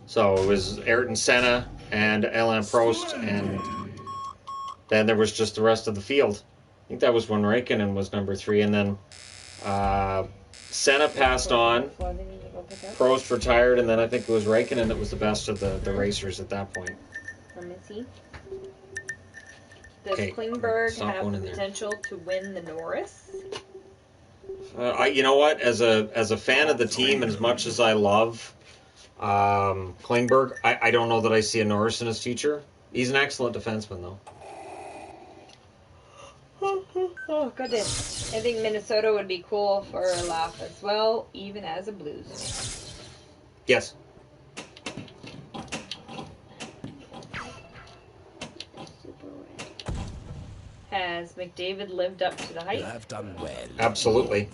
So it was Ayrton Senna and Alain Prost, and then there was just the rest of the field. I think that was when Raikkonen was number 3, and then Senna passed on, Prost retired, and then I think it was Raikkonen that was the best of the racers at that point. Let me see. Does Klingberg have the potential to win the Norris? You know what? As a fan of the team, and as much as I love Klingberg, I don't know that I see a Norris in his future. He's an excellent defenseman, though. Oh, goodness. I think Minnesota would be cool for a laugh as well, even as a Blues. Yes. Has McDavid lived up to the hype? You have done well. Absolutely.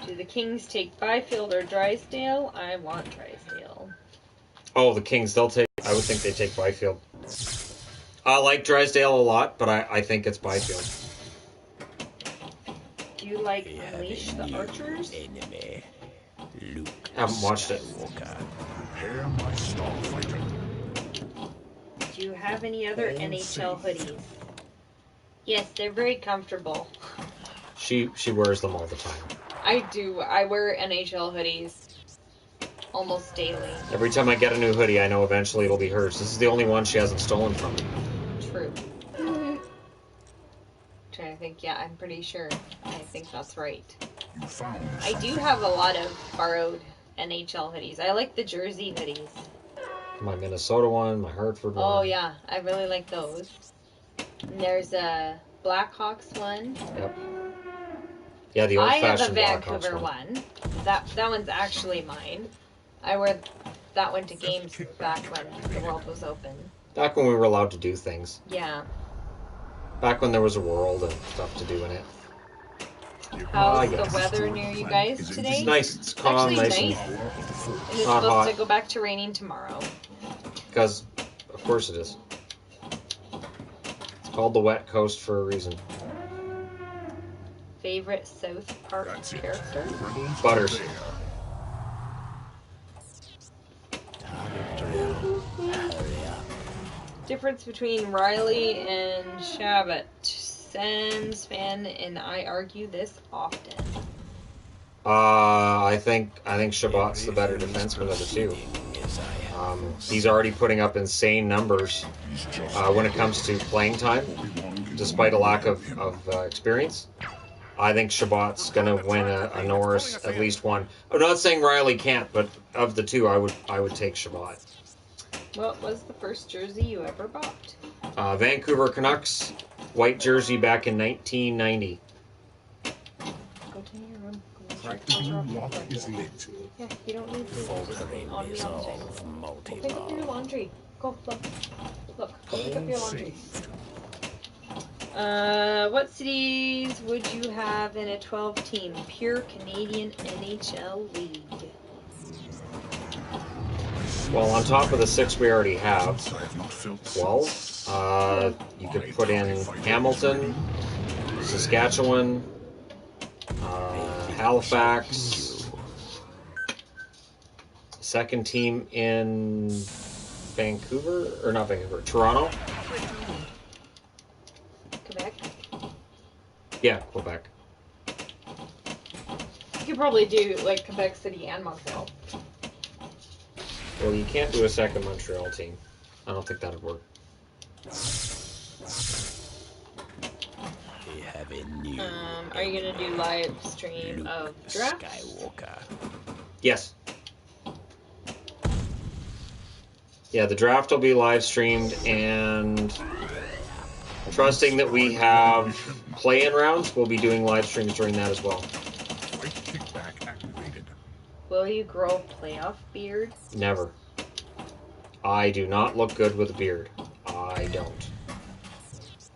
Do the Kings take Byfield or Drysdale? I want Drysdale. Oh, the Kings, I would think they take Byfield. I like Drysdale a lot, but I think it's Byfield. Do you like Unleash the Archers? Enemy. Luke Haven't watched it. Prepare my starfighter. Do you have any other NHL hoodies? Yes, they're very comfortable. She wears them all the time. I do. I wear NHL hoodies almost daily. Every time I get a new hoodie, I know eventually it'll be hers. This is the only one she hasn't stolen from me. True. Trying to think. Yeah, I'm pretty sure. I think that's right. I do have a lot of borrowed NHL hoodies. I like the jersey hoodies. My Minnesota one, my Hartford one. Oh yeah, I really like those. And there's a Blackhawks one. Yep. Yeah, the I have a old-fashioned Blackhawks Vancouver one. That one's actually mine. I wear that one to games back when the world was open. Back when we were allowed to do things. Yeah. Back when there was a world and stuff to do in it. How's the weather near you guys today? It's nice. It's calm, actually nice. And it's not supposed hot. to go back to raining tomorrow. Because, of course it is. It's called the Wet Coast for a reason. Favorite South Park character? Butters. Difference between Riley and Shabbat. Sans fan and I argue this often. I think Shabbat's the better defenseman of the two. He's already putting up insane numbers when it comes to playing time, despite a lack of experience. I think Shabbat's going to win a Norris, at least one. I'm not saying Riley can't, but of the two, I would take Shabbat. What was the first jersey you ever bought? Vancouver Canucks, white jersey back in 1990. Go to your room. Practicing walk is lit. Yeah, you don't need to just on me all the time. Go pick up your laundry. Go, look. Go pick up your laundry. What cities would you have in a 12-team pure Canadian NHL league? Well, on top of the 6 we already have, 12, you could put in Hamilton, Saskatchewan, Halifax, second team in Vancouver, or not Vancouver, Toronto. Quebec? Yeah, Quebec. You could probably do like Quebec City and Montreal. Well, you can't do a second Montreal team. I don't think that would work. We have a new Are you gonna do live stream of draft? Skywalker. Yes. Yeah, the draft will be live streamed, and trusting that we have play-in rounds, we'll be doing live streams during that as well. Will you grow a playoff beard? Never. I do not look good with a beard. I don't.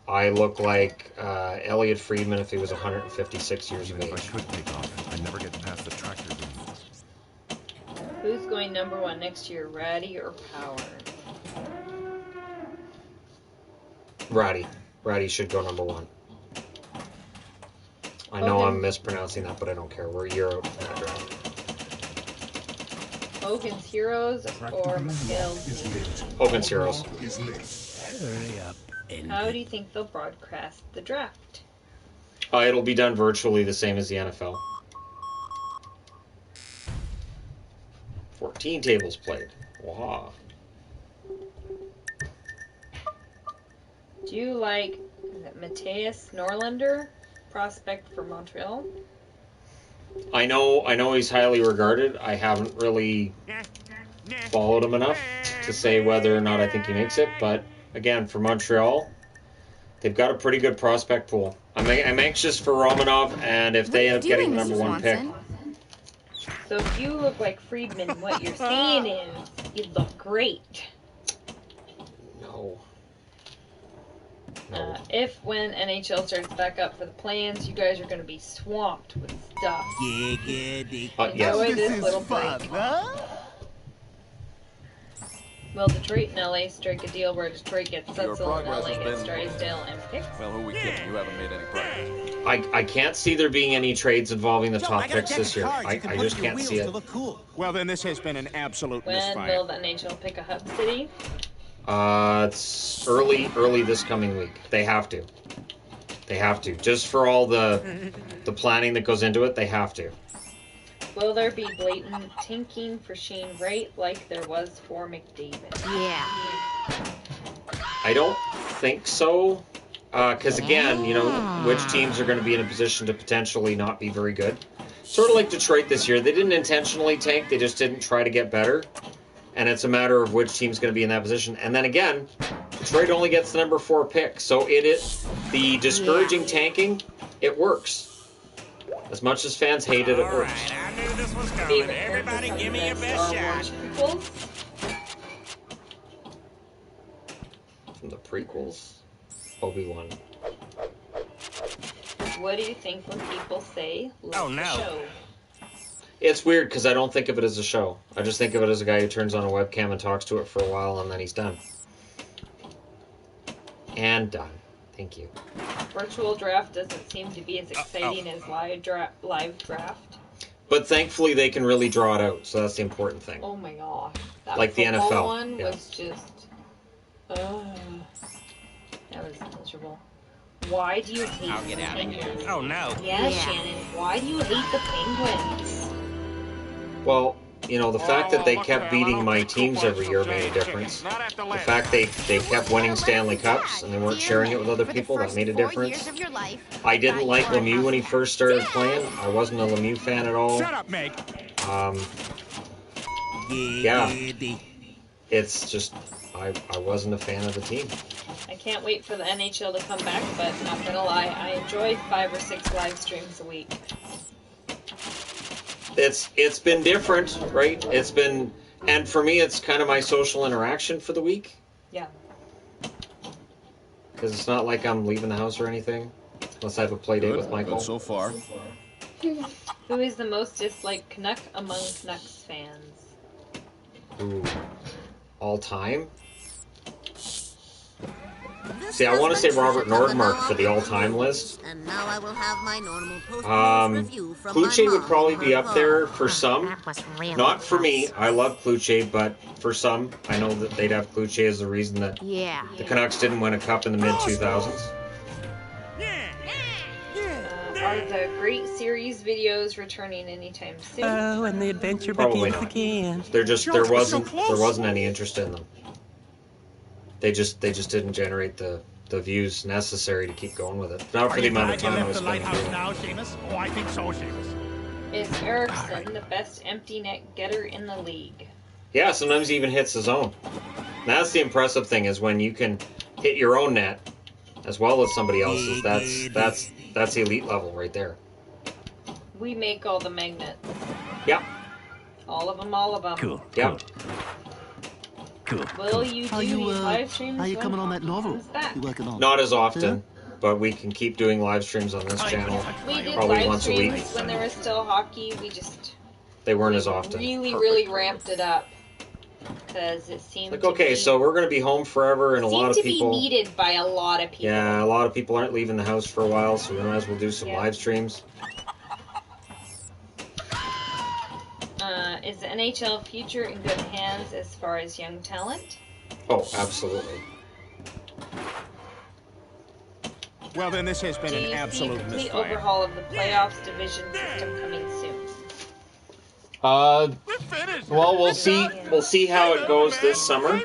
I look like Elliot Friedman if he was 156 years of age. I could take off. I never get past the tractor beam. Who's going number 1 next year, Ratty or Power? Ratty. Ratty should go number 1. I know I'm mispronouncing that, but I don't care. We're a year out from that draft. Hogan's Heroes or McGill's? Hogan's Heroes. Hurry up. How do you think they'll broadcast the draft? It'll be done virtually the same as the NFL. 14 tables played. Wow. Do you like Matthias Norlander, prospect for Montreal? I know he's highly regarded. I haven't really followed him enough to say whether or not I think he makes it, but again, for Montreal, they've got a pretty good prospect pool. I'm anxious for Romanov, and if they end up getting the number 1 pick. So if you look like Friedman, what you're saying is you look great. No. If when NHL starts back up for the plans, you guys are going to be swamped with stuff. Enjoy this little break. Will Detroit and LA strike a deal where Detroit gets Setzel and LA gets Drysdale and picks? Well, who are we kidding? You haven't made any progress. I can't see there being any trades involving the top picks this year. I just can't see it. Well, then this has been an absolute When misfire. will the NHL pick a hub city? It's early this coming week. They have to. They have to. Just for all the planning that goes into it, they have to. Will there be blatant tinking for Shane Wright like there was for McDavid? Yeah. I don't think so. Because again, which teams are going to be in a position to potentially not be very good. Sort of like Detroit this year. They didn't intentionally tank. They just didn't try to get better. And it's a matter of which team's going to be in that position. And then again, Detroit only gets the number 4 pick. So the discouraging tanking, it works. As much as fans hate it, it works. I knew this was coming. Everybody give me your best shot. From the prequels, Obi-Wan. What do you think when people say, oh, no. Show? It's weird because I don't think of it as a show. I just think of it as a guy who turns on a webcam and talks to it for a while and then he's done. And done. Thank you. Virtual draft doesn't seem to be as exciting as live draft. But thankfully they can really draw it out, so that's the important thing. Oh my gosh. That like the NFL one was just... that was miserable. Why do you hate the Penguins? Oh no. Yeah, Shannon. Why do you hate the Penguins? Well, you know, the fact that they kept beating my teams every year made a difference. The fact they kept winning Stanley Cups and they weren't sharing it with other people, that made a difference. I didn't like Lemieux when he first started playing. I wasn't a Lemieux fan at all. Shut up, Meg. Yeah. It's just, I wasn't a fan of the team. I can't wait for the NHL to come back, but not gonna lie, I enjoy 5 or 6 live streams a week. It's been different, right? It's been, and for me, it's kind of my social interaction for the week. Yeah. Because it's not like I'm leaving the house or anything, unless I have a play date with Michael. So far. Who is the most disliked Canuck among Canucks fans? Ooh. All time? See, I want to say Robert Nordmark for the all-time list. And now I will have my normal review from Kluche would probably be up there for some. Not for me. I love Kluche, but for some, I know that they'd have Kluche as the reason that the Canucks didn't win a cup in the mid-2000s. Are the Great Series videos returning anytime soon? Oh, and the adventure Probably begins not. again. There wasn't any interest in them. They just didn't generate the views necessary to keep going with it. Not for the amount of time I was spending doing it. Now, Seamus? Oh, I think so, Seamus. Is Erickson the best empty net getter in the league? Yeah, sometimes he even hits his own. That's the impressive thing, is when you can hit your own net as well as somebody else's. That's elite level right there. We make all the magnets. Yeah. All of them, all of them. Cool. Yeah. Cool. Will you do these live streams? How you coming on that novel? You working on? Not as often, but we can keep doing live streams on this channel. We did probably live once a week. streams when there was still hockey. They weren't as often. Really ramped it up because it seemed like, okay, so we're going to be home forever, and a lot of people be needed by a lot of people. Yeah, a lot of people aren't leaving the house for a while, so we might as well do some live streams. Is the NHL future in good hands as far as young talent? Oh, absolutely. Well, then this has been an absolute misfire. misfire. The overhaul of the playoffs division system coming soon. Well, we'll see. We'll see how it goes this summer.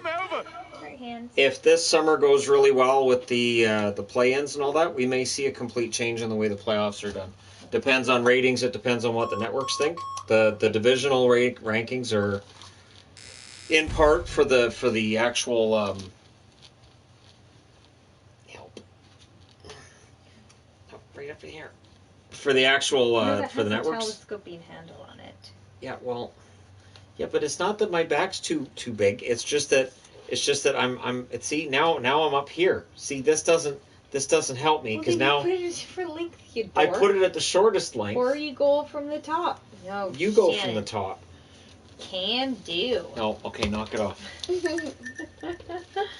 If this summer goes really well with the play-ins and all that, we may see a complete change in the way the playoffs are done. Depends on ratings. It depends on what the networks think. The divisional rankings are in part for the actual help. Oh, right up in here. For the actual for the networks. Telescoping handle on it. Yeah, well, yeah, but it's not that my back's too big. It's just that I'm. See, now I'm up here. See, this doesn't help me because now. Put it at a different length, you dork. I put it at the shortest length. Or you go from the top. No, you go from the top. Can do. No, okay, knock it off.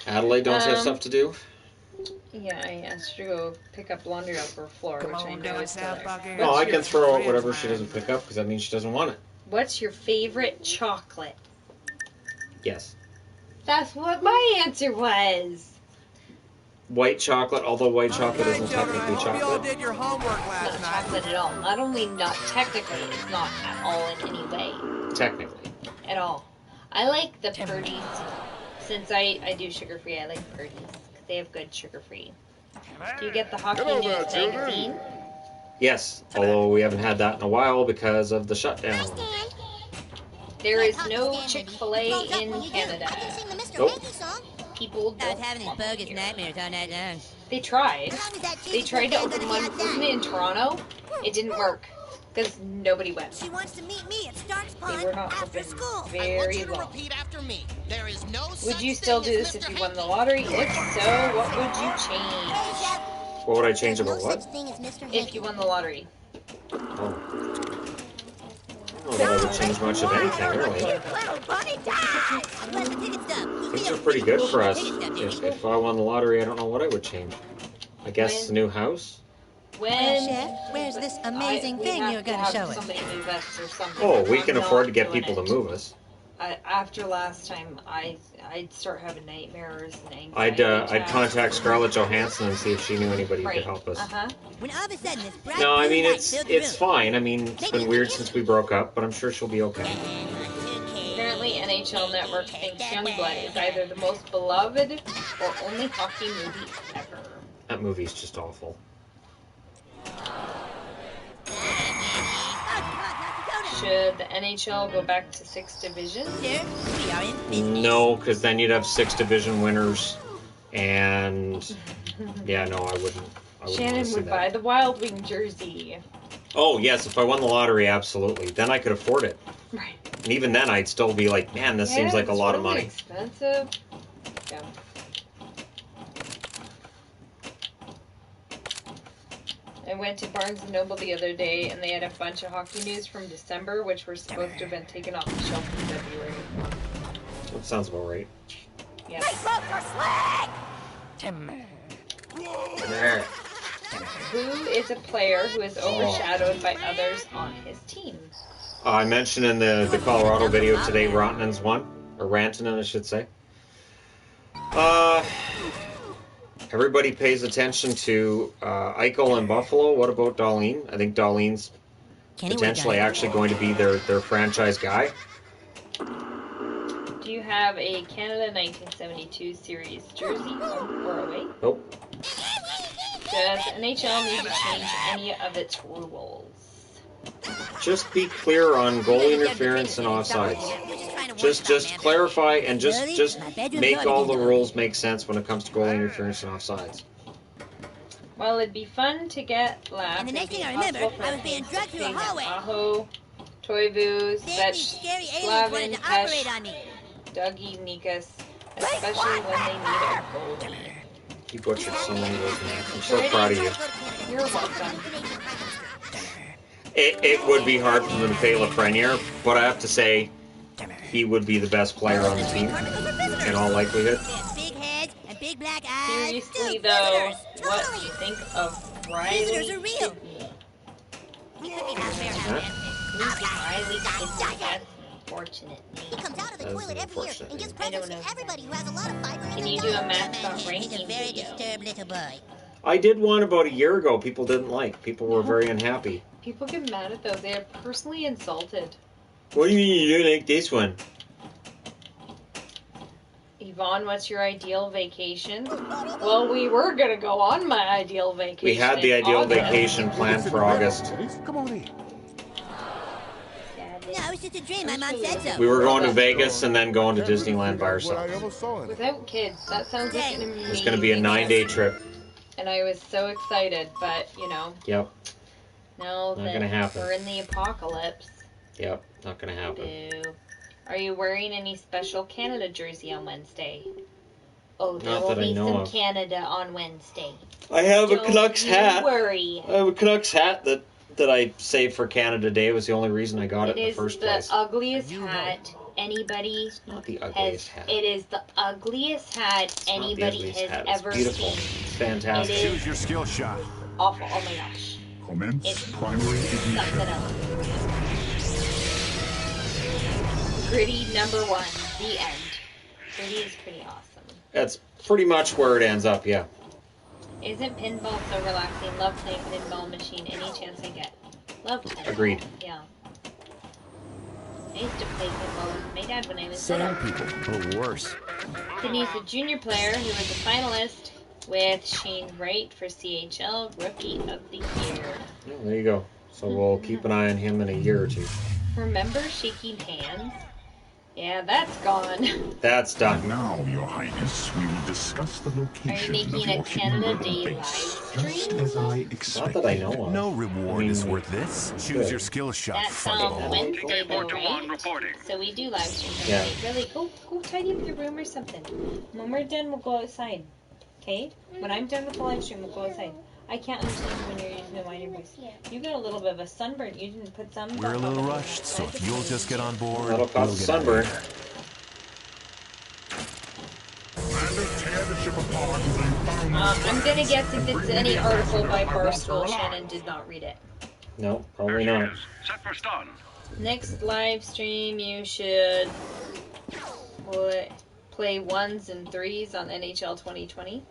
Adelaide, don't you have stuff to do? Yeah, I asked her to go pick up laundry off her floor, which I know is still there. No, I can throw out whatever she doesn't pick up because that means she doesn't want it. What's your favorite chocolate? Yes. That's what my answer was. White chocolate, although white chocolate isn't technically chocolate. You all did your homework last night. Not chocolate at all. Not only not technically, it's not at all in any way. Technically. At all. I like the Purdy's. Since I do sugar-free, I like Purdy's. Because they have good sugar-free. Do you get the Hockey News magazine? Yes, although we haven't had that in a while because of the shutdown. There is no Chick-fil-A in Canada. Nope. People I was don't having these bogus nightmares all night long. They tried. They tried to open one, wasn't it in Toronto? It didn't work because nobody went. She wants to meet me at Stark's Pond They were not after open school. very long. Repeat after me. There is no Would you still do this if you won the lottery? If so, what would you change? What would I change about what? If you won the lottery. Oh. I don't know that I would change much of anything, really. Things are pretty good for us. If I won the lottery, I don't know what I would change. I guess a new house? Chef, where's this amazing thing you're going to show us? Oh, we can afford to get people to move us. After last time, I'd start having nightmares and I'd anxiety. contact Scarlett Johansson and see if she knew anybody who could help us. When all of a sudden this bright No, I mean blue light filled the it's room. fine. I mean, it's been weird since we broke up, but I'm sure she'll be okay. Apparently, NHL Network thinks Youngblood is either the most beloved or only hockey movie ever. That movie's just awful. Should the NHL go back to 6 divisions? No, because then you'd have 6 division winners, and yeah, no, I wouldn't. Shannon would buy the Wild Wing jersey. Oh yes, if I won the lottery, absolutely. Then I could afford it. Right. And even then, I'd still be like, man, this seems like a lot of money. Expensive. Yeah. I went to Barnes & Noble the other day, and they had a bunch of hockey news from December, which were supposed to have been taken off the shelf in February. That sounds about right. Yeah. Who is a player who is overshadowed by others on his team? I mentioned in the Colorado video today, Rantanen's one, or Rantanen, I should say. Everybody pays attention to Eichel and Buffalo. What about Dahlin? I think Dahlin's potentially actually going to be their franchise guy. Do you have a Canada 1972 series jersey, home or away? Nope. Does NHL need to change any of its rules? Just be clear on goal interference and offsides. Just clarify and just make all the rules make sense when it comes to goal interference and offsides. Well, it'd be fun to get laughed. And the next thing I remember, I was being dragged through a hallway. Aho, Toivu, Svech, scary aliens wanted Slavin, to operate on me. Dougie, Nikas, especially when they need a goalie. You butchered so many words, man. I'm so proud of you. You're welcome. It would be hard for them to pay Lafreniere, but I have to say, he would be the best player on the team, in all likelihood. Big heads and big black eyes. Seriously, though, what do you think of Riley? Visitors are real. Riley Kidney? That's unfortunate. He comes out of the toilet every year and gives I presents don't know. to everybody who has a lot of fiber in Can his you do a stomach. mascot He's ranking a very video? disturbed little boy. I did one about a year ago. People didn't like. People were very unhappy. People get mad at those. They are personally insulted. What do you mean you don't like this one? Yvonne, what's your ideal vacation? Well, we were going to go on my ideal vacation. We had the in ideal August. vacation planned for August. Come on in. No, it was just a dream. My mom said so. We were going to Vegas and then going to Disneyland by ourselves. Without kids, that sounds like an amazing. It's going to be a 9-day trip. And I was so excited, but, you know. Yep. Now Not that gonna happen. we're in the apocalypse. Yep. Not going to happen. Are you wearing any special Canada jersey on Wednesday? Oh, there Not will that I be know some of. Canada on Wednesday. I have a Don't Canucks you hat. worry. I have a Canucks hat that I saved for Canada Day. It was the only reason I got it in the first place. It is the ugliest hat anybody Not the ugliest hat. It is the ugliest hat anybody ugliest has hat. It's ever beautiful. seen. It's fantastic. It is Choose your skill shot. awful. Oh my gosh. Commence It's primary ignition. something else. Gritty #1. The end. Gritty is pretty awesome. That's pretty much where it ends up, yeah. Isn't pinball so relaxing? Love playing pinball machine any chance I get. Love pinball. Agreed. Yeah. I used to play pinball with my dad when I was Sand little. people, or worse. Sydney's a junior player who was a finalist with Shane Wright for CHL Rookie of the Year. Yeah, there you go. So we'll keep an eye on him in a year or two. Remember shaking hands? Yeah, that's gone. That's done. And now, Your Highness, we will discuss the location Are you making a Canada Day live stream? As I Not expected. that I know of. No reward is worth this. Choose your skill shot. That's Wednesday though, right? So we do live streams. Yeah. Really, go tidy up your room or something. When we're done, we'll go outside. Okay? When I'm done with the live stream, we'll go outside. I can't understand when you're using the minor voice. You got a little bit of a sunburn. You didn't put some. We're a little rushed, so if you'll just get on board, That'll cause a sunburn. I'm gonna guess if it's any article by Barstool, Shannon did not read it. No, probably not. Set for stun. Next live stream, you should play 1s and 3s on NHL 2020.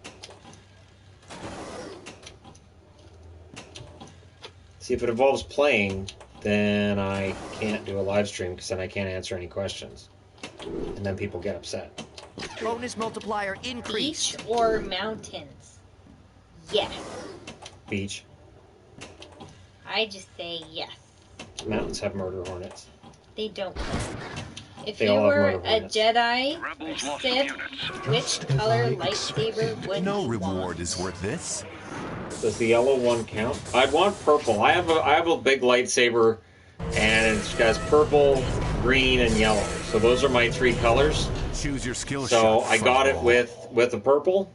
See, if it involves playing, then I can't do a live stream because then I can't answer any questions. And then people get upset. Bonus multiplier increase. Beach or mountains? Yes. Beach. I just say yes. Mountains have murder hornets. They don't. If They you all have were murder a hornets. Jedi or Sith, which color lightsaber would No you reward want? is worth this. Does the yellow one count? I'd want purple. I have a big lightsaber, and it has purple, green, and yellow. So those are my 3 colors. Choose your skill So shot. I got it with the purple,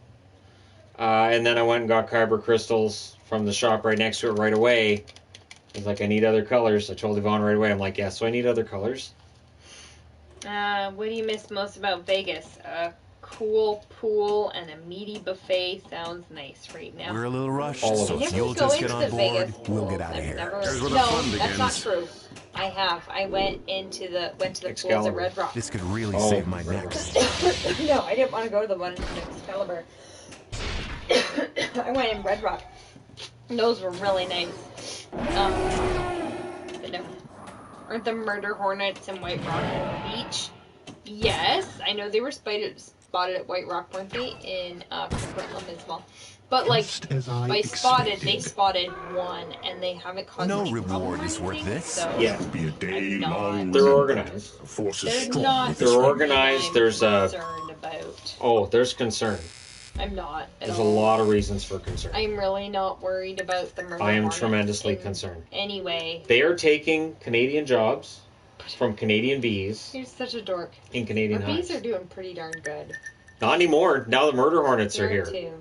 and then I went and got kyber crystals from the shop right next to it right away. I was like, I need other colors. I told Yvonne right away. I'm like, yeah, so I need other colors. What do you miss most about Vegas? A cool pool and a meaty buffet sounds nice right now. We're a little rushed, All of so us. if Never you'll go just get into on the board, Vegas we'll pool. get out of I've here. never- Here's where the no, fun that's not begins. true. I have. I went to the pools at Excalibur. Red Rock. This could really Oh, save my Red neck. No, I didn't want to go to the one in Excalibur. I went in Red Rock. Those were really nice. But no. Aren't the murder hornets in White Rock Beach? Yes, I know they were spotted at White Rock, weren't they? In Portland as well. But like, by spotted, they spotted one, and they haven't caused No any reward problem or is worth anything, this. So Yeah. Be a day long. They're organized. they're not. They're organized. something There's I'm a. concerned about. Oh, there's concern. I'm not. At There's all. a lot of reasons for concern. I'm really not worried about the murder I am hornets tremendously in concerned. Anyway, They are taking Canadian jobs from Canadian bees you're such a dork. in Canadian Our bees hives. are doing pretty darn good. Not anymore. Now the murder hornets are Here here. too.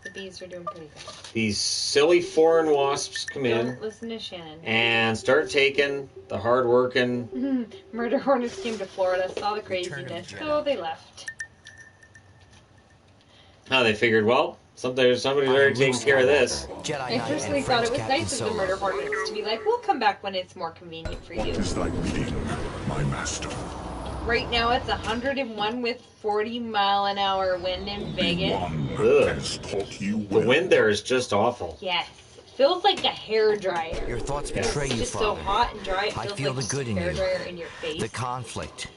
The bees are doing pretty good. These silly foreign wasps come in Don't listen to Shannon. and start taking the hard-working. Murder hornets came to Florida, saw the craziness, so they left. Now they figured, well, somebody's already taking care of this. I personally thought it was nice of the murder hornets to be like, we'll come back when it's more convenient for you. Is thy bidding, my master? Right now it's 101 with 40-mile-an-hour wind in Vegas. Ugh. Has taught you The wind there is just awful. Yes. Feels like a hair dryer. Your thoughts Yeah. betray It's you, just so Father. hot and dry. It I feels feel like the good a in hair you. dryer in your face. The conflict.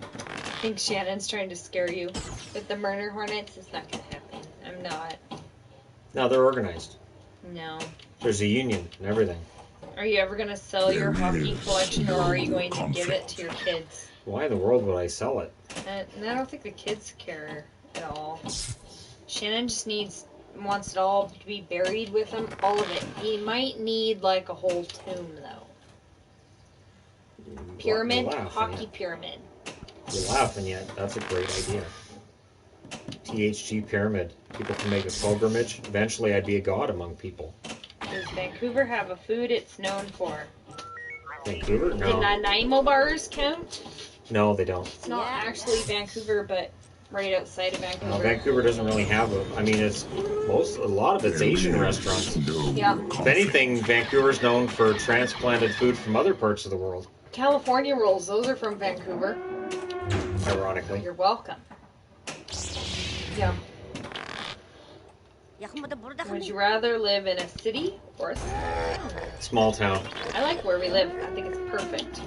I think Shannon's trying to scare you. With the murder hornets, it's not gonna happen. I'm not. Now they're organized. No. There's a union and everything. Are you ever gonna sell your hockey collection, or are you going to give it to your kids? Why in the world would I sell it? And I don't think the kids care at all. Shannon just wants it all to be buried with him, all of it. He might need like a whole tomb though. Pyramid, You're laughing. hockey pyramid. You're laughing yet. That's a great idea. THG pyramid. People can make a pilgrimage. Eventually I'd be a god among people. Does Vancouver have a food it's known for? Vancouver? The No. Nanaimo bars count? No, they don't. It's not actually Vancouver, but right outside of Vancouver. No, Vancouver doesn't really have a. I mean, it's a lot of it's Asian restaurants. Yeah. If anything, Vancouver's known for transplanted food from other parts of the world. California rolls, those are from Vancouver. Ironically. You're welcome. Yeah. Would you rather live in a city or a Small town. I like where we live. I think it's perfect.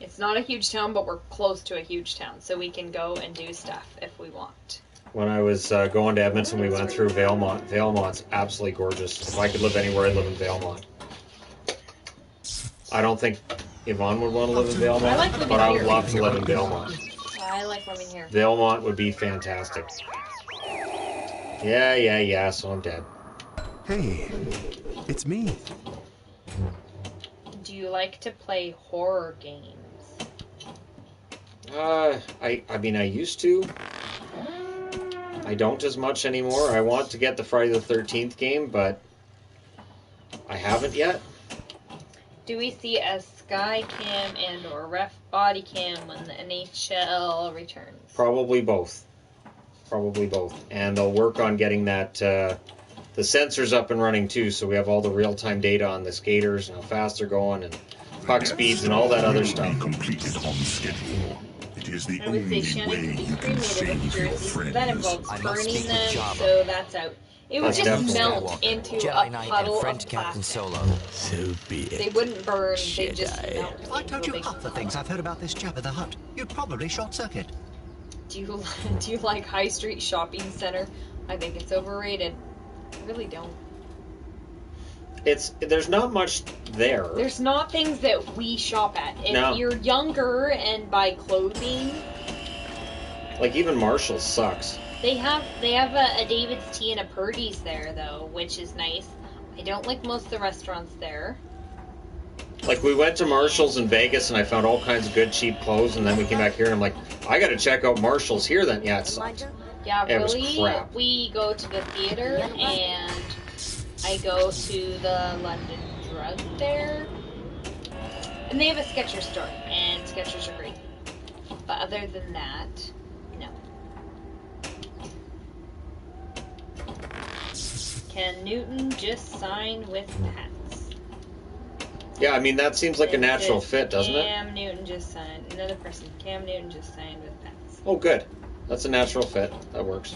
It's not a huge town, but we're close to a huge town, so we can go and do stuff if we want. When I was going to Edmonton, we went through Valemont. Valemont's absolutely gorgeous. If I could live anywhere, I'd live in Valemont. I don't think Yvonne would want to live in Valemont, but I would love to live in Valemont. I like living here. Valemont would be fantastic. Yeah, so I'm dead. Hey, it's me. Do you like to play horror games? I mean, I used to. I don't as much anymore. I want to get the Friday the 13th game, but I haven't yet. Do we see a sky cam and or ref body cam when the NHL returns? Probably both. And they'll work on getting that the sensors up and running too, so we have all the real-time data on the skaters and how fast they're going and puck speeds and all that other stuff. Completed on schedule. It is the only way you can save your friends. That involves burning them, Java. so that's out. It would just melt into Jedi a Knight puddle and French of Captain plastic. Solo. So be it. They wouldn't burn, they'd just melt. If I told you half the things I've heard about this Jabba the Hutt, you'd probably short circuit. Do you like High Street Shopping Center? I think it's overrated. I really don't. There's not much there. There's not things that we shop at. If you're younger and buy clothing, like even Marshall's sucks. they have a David's Tea and a Purdy's there though, which is nice. I don't like most of the restaurants there. Like we went to Marshall's in Vegas and I found all kinds of good cheap clothes, and then we came back here and I'm like, I got to check out Marshall's here then. Yeah, it sucks. Yeah, It was really. crap. We go to the theater and I go to the London Drug Fair, and they have a Skechers store, and Skechers are great. But other than that, no. Can Newton just sign with Pats? Yeah, I mean that seems like a natural fit, doesn't it? Cam Newton just signed. Another person. Cam Newton just signed with Pats. Oh, good. That's a natural fit. That works.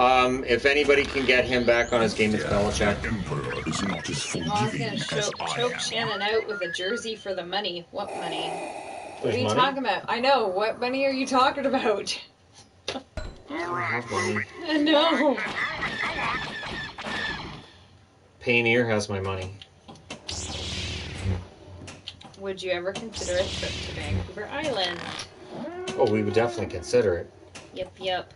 If anybody can get him back on his game, it's Belichick. Emperor is not as Well, I was forgiving gonna as I choke am. Shannon out with a jersey for the money. What money? What There's are you money? talking about? I know. What money are you talking about? I don't have money. No. Payoneer has my money. Would you ever consider a trip to Vancouver Island? Oh, we would definitely consider it. Yep.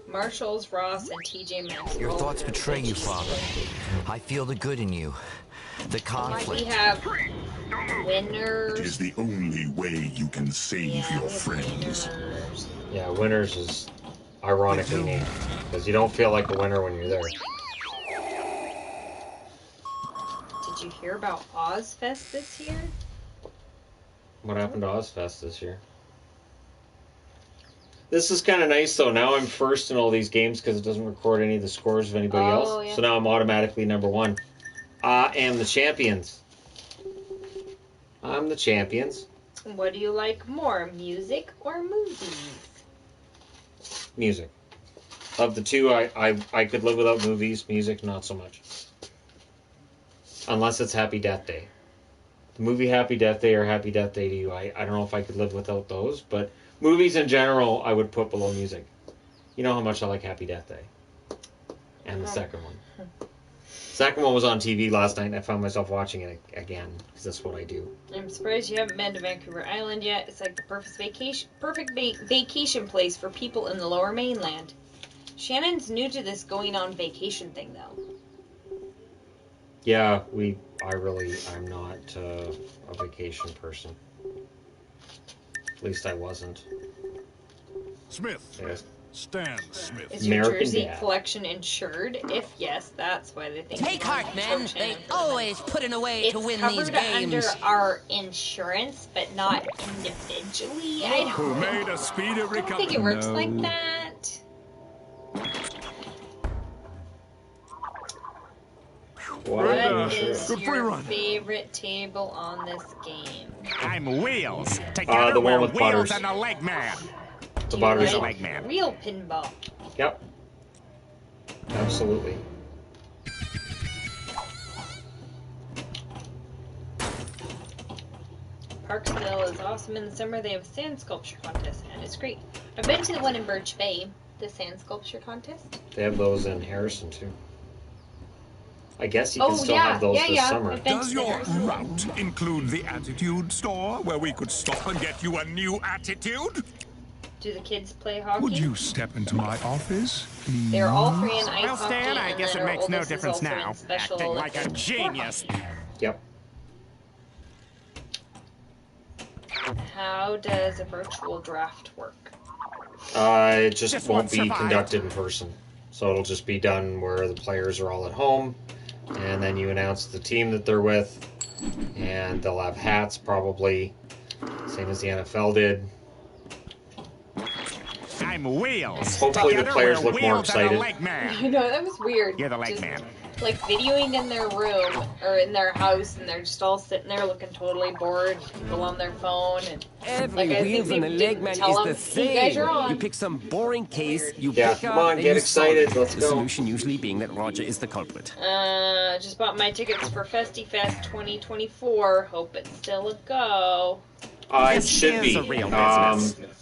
Marshalls, Ross, and TJ Maxx. Your thoughts betray you, Father. I feel the good in you. The conflict. We have Winners. It is the only way you can save Yeah, your we have friends. Winners. Yeah, Winners is ironically named because you don't feel like a winner when you're there. Did you hear about Ozfest this year? What happened to Ozfest this year? This is kind of nice though. Now I'm first in all these games because it doesn't record any of the scores of anybody else. Yeah. So now I'm automatically number one. I am the champions. I'm the champions. What do you like more, music or movies? Music. Of the two, I could live without movies. Music, not so much. Unless it's Happy Death Day. The movie Happy Death Day or Happy Death Day to You, I don't know if I could live without those, but movies in general, I would put below music. You know how much I like Happy Death Day. And the second one. Second one was on TV last night, and I found myself watching it again, because that's what I do. I'm surprised you haven't been to Vancouver Island yet. It's like the perfect vacation place for people in the Lower Mainland. Shannon's new to this going on vacation thing, though. Yeah, I'm not a vacation person. At least I wasn't. Smith. Yes. Stan Smith. Is your American jersey Dad. collection insured? If yes, that's why they think. Take heart, men. They always put in a way to win these It's covered under games. our insurance, but not individually. I Who don't made a speedy I don't recovery? think it works like that. What is Good free your run. favorite table on this game? I'm Wheels. the Together one we're with Wheels butters. and the Leg Man. The Do bottom you is like Leg Man. real pinball? Yep. Absolutely. Parksville is awesome in the summer. They have a sand sculpture contest, and it's great. I've been to the one in Birch Bay, the sand sculpture contest. They have those in Harrison too. I guess you can still have those this summer. Does your route include the attitude store, where we could stop and get you a new attitude? Do the kids play hockey? Would you step into my office, please? They're all 3 in ice Well, hockey, Stan, I and guess then it our makes no oldest is difference also now. in Special Acting like a Olympics for genius. hockey. Yep. How does a virtual draft work? It just won't won't be survive. conducted in person. So it'll just be done where the players are all at home, and then you announce the team that they're with, and they'll have hats probably, same as the NFL did. I'm Wheels. Hopefully the Together players we're look more Wheels and the excited. leg man. I know, that was weird. You're the leg Just, man. like, videoing in their room, or in their house, and they're just all sitting there looking totally bored, people on their phone, and... Every like, I think Wheels we and the didn't leg man tell is the them, "You guys same. are on." You pick some boring case, you Yeah, pick up, come on, and get you excited, solve it. let's The go. solution usually being that Roger is the culprit. Just bought my tickets for FestiFest 2024. Hope it's still a go. It This should is be. a real business.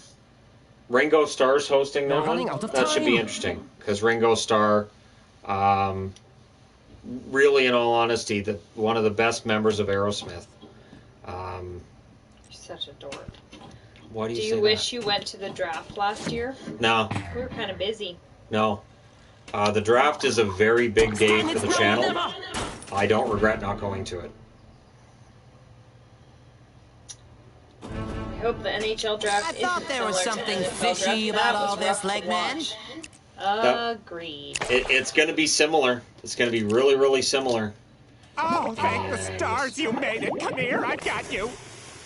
Ringo Starr's hosting that We're one. running out of That should be time. interesting, because Ringo Starr, really, in all honesty, one of the best members of Aerosmith. You're such a dork. Why do you Do say you wish that? you went to the draft last year? No, We were kind of busy. no. The draft is a very big day for the channel. I don't regret not going to it. I hope the NHL draft I thought there was something fishy about all this, leg man. Agreed. It's going to be similar. It's going to be really, really similar. Oh, thank the stars you made it. Come here, I got you.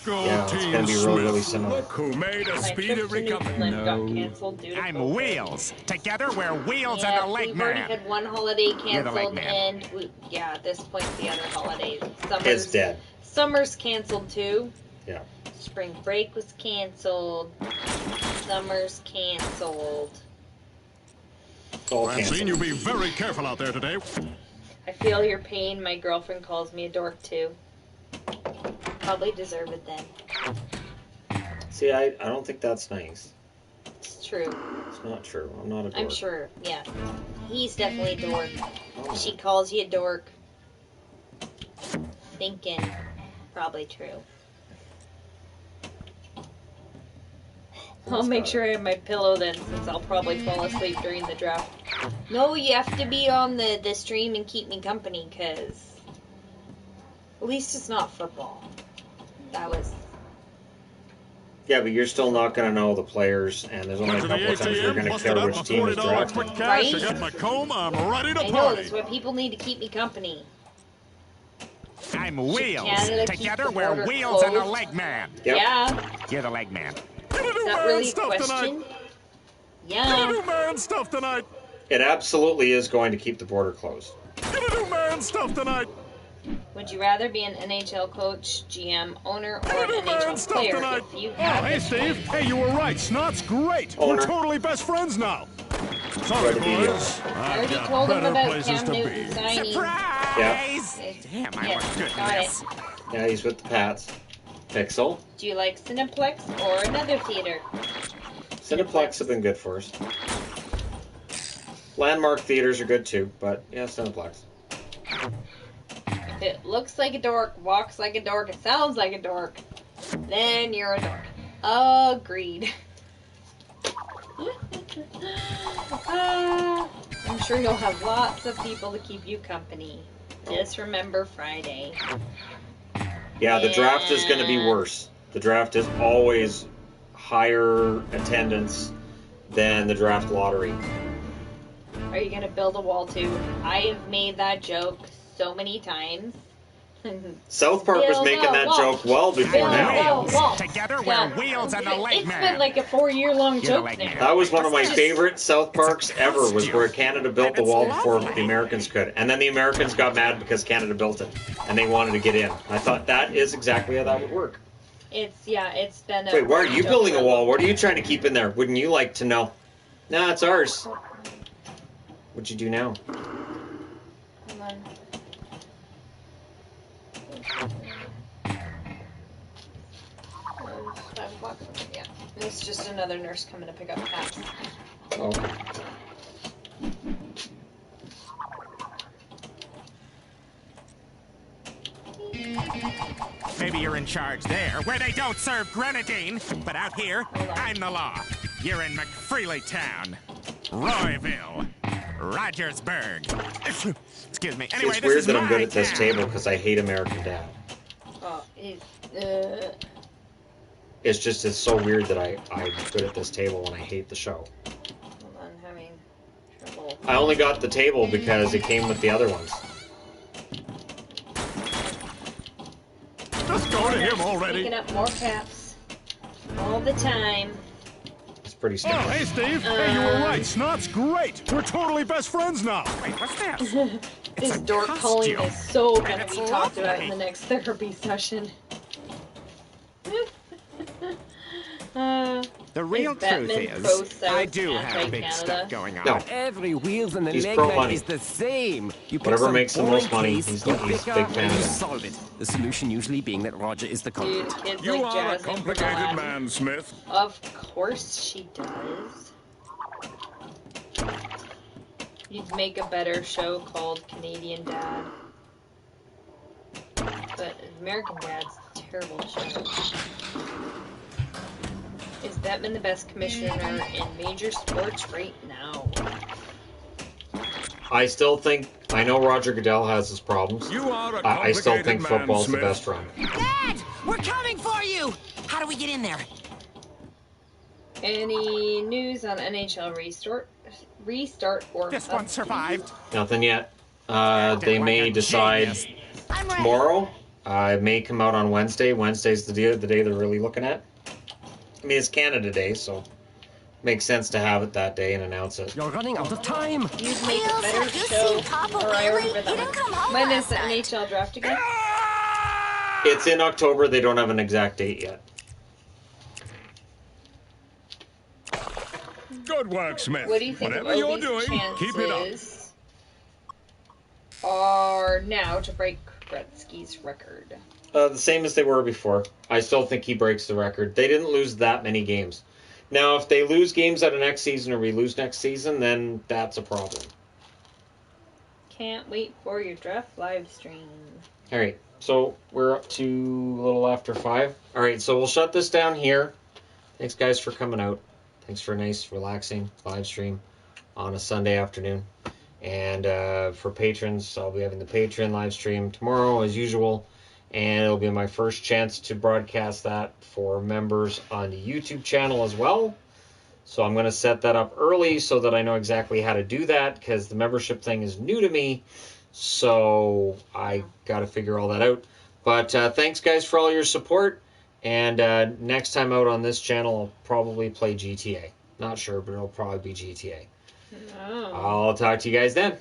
Go Yeah, it's Team gonna be really, really Smith. similar. Look who made a My speedy trip to recovery. Newfoundland got canceled due to I'm COVID. Wheels. Together we're Wheels Yeah, and the leg we've already man. had one holiday You're the leg canceled, man. and at this point, the other holidays. It's dead. Summer's canceled too. Yeah. Spring break was canceled. Summer's canceled. It's all Francine, you canceled. be very careful out there today. I feel your pain. My girlfriend calls me a dork too. Probably deserve it then. See, I don't think that's nice. It's true. It's not true. I'm not a dork. I'm sure. Yeah. He's definitely a dork. Oh. She calls you a dork. Thinking. Probably true. I'll make sure I have my pillow then, since I'll probably fall asleep during the draft. No, you have to be on the stream and keep me company, because at least it's not football. That was... Yeah, but you're still not going to know the players, and there's only a couple of times you're going to care which team is drafting. Quick cash. I got my comb. I'm ready to I know, party. that's why people need to keep me company. I'm Wheels. Canada keep Together the we're border Wheels and the closed? leg man. Yep. Yeah. You're the leg man. Is that really a question? Yeah. Do man stuff tonight. It absolutely is going to keep the border closed. Gonna do man stuff tonight. Would you rather be an NHL coach, GM, owner, or an Do man NHL stuff player tonight. if you Oh, had hey, the Steve. choice? Hey, you were right. Snot's great. Owner. We're totally best friends now. Sorry, Try to be, boys. I I've already got told him better about places Cam to Newton be. signing. Surprise! It's- Damn, I yeah, look good in got this. it. Yeah, he's with the Pats. Pixel. Do you like Cineplex or another theater? Cineplex have been good for us. Landmark theaters are good too, but yeah, Cineplex. If it looks like a dork, walks like a dork, it sounds like a dork, then you're a dork. Agreed. I'm sure you'll have lots of people to keep you company. Just remember Friday. Yeah, the draft is going to be worse. The draft is always higher attendance than the draft lottery. Are you gonna build a wall too? I have made that joke so many times. South Park was Build making a that wall. joke well before Build now. a wall. Together we're Yeah. Wheels and the leg It's man. been like a 4-year-long You're the joke leg now. man. That was one of my What's this? favorite South Parks It's a ever, was costume. where Canada built the And wall it's before lovely. the Americans could. And then the Americans got mad because Canada built it. And they wanted to get in. I thought that is exactly how that would work. It's been a... Wait, why are you joke building for a wall? What are you trying to keep in there? Wouldn't you like to know? Nah, it's ours. What'd you do now? Hold on. What? Yeah. It's just another nurse coming to pick up cats. Oh. Maybe you're in charge there, where they don't serve grenadine. But out here, I'm the law. You're in McFreely Town, Royville, Rogersburg. Excuse me. Anyway, It's this weird is that I'm good my at this town. table because I hate American Dad. Oh, It's just it's so weird that I'm good at this table when I hate the show. Hold on, having trouble. I only got the table because it came with the other ones. Just go to him already. Picking up more caps all the time. It's pretty stupid. Oh, hey, Steve. Hey, you were right. Snot's great. We're totally best friends now. Wait, what's this? This dork calling is so gonna be talked about in the next therapy session. The real truth is, I do have big stuff going on. No. Every wheels in the He's leg pro nut money. is the same. You pick Whatever some makes the boring most money, case, he's you a big pick fan up of and you that. solve it. The solution usually being that Roger is the Dude, culprit. kids You like are a Jasmine complicated Bernard. man, Smith. Of course she does. You'd make a better show called Canadian Dad. But American Dad's a terrible show. Is Bettman the best commissioner in major sports right now? I still think I know Roger Goodell has his problems. You are a I still think complicated man, football's the Smith. best run. Dad! We're coming for you! How do we get in there? Any news on NHL restart or This one survived. Nothing yet. They may decide I'm ready. tomorrow. It may come out on Wednesday. Wednesday's the day they're really looking at. I mean, it's Canada Day, so makes sense to have it that day and announce it. You're running out of time. You'd make a better show. Or I remember that one. When is the NHL draft again? It's in October. They don't have an exact date yet. Good work, Smith. What do you think Whatever of you're Obi's doing, keep it up. chances are now to break Gretzky's record? The same as they were before. I still think he breaks the record. They didn't lose that many games. Now, if they lose games out of next season or we lose next season, then that's a problem. Can't wait for your draft live stream. All right, so we're up to a little after 5. All right, so we'll shut this down here. Thanks, guys, for coming out. Thanks for a nice, relaxing live stream on a Sunday afternoon. And for patrons, I'll be having the Patreon live stream tomorrow, as usual. And it'll be my first chance to broadcast that for members on the YouTube channel as well. So I'm going to set that up early so that I know exactly how to do that, because the membership thing is new to me. So I got to figure all that out. But thanks, guys, for all your support. And next time out on this channel, I'll probably play GTA. Not sure, but it'll probably be GTA. Oh. I'll talk to you guys then.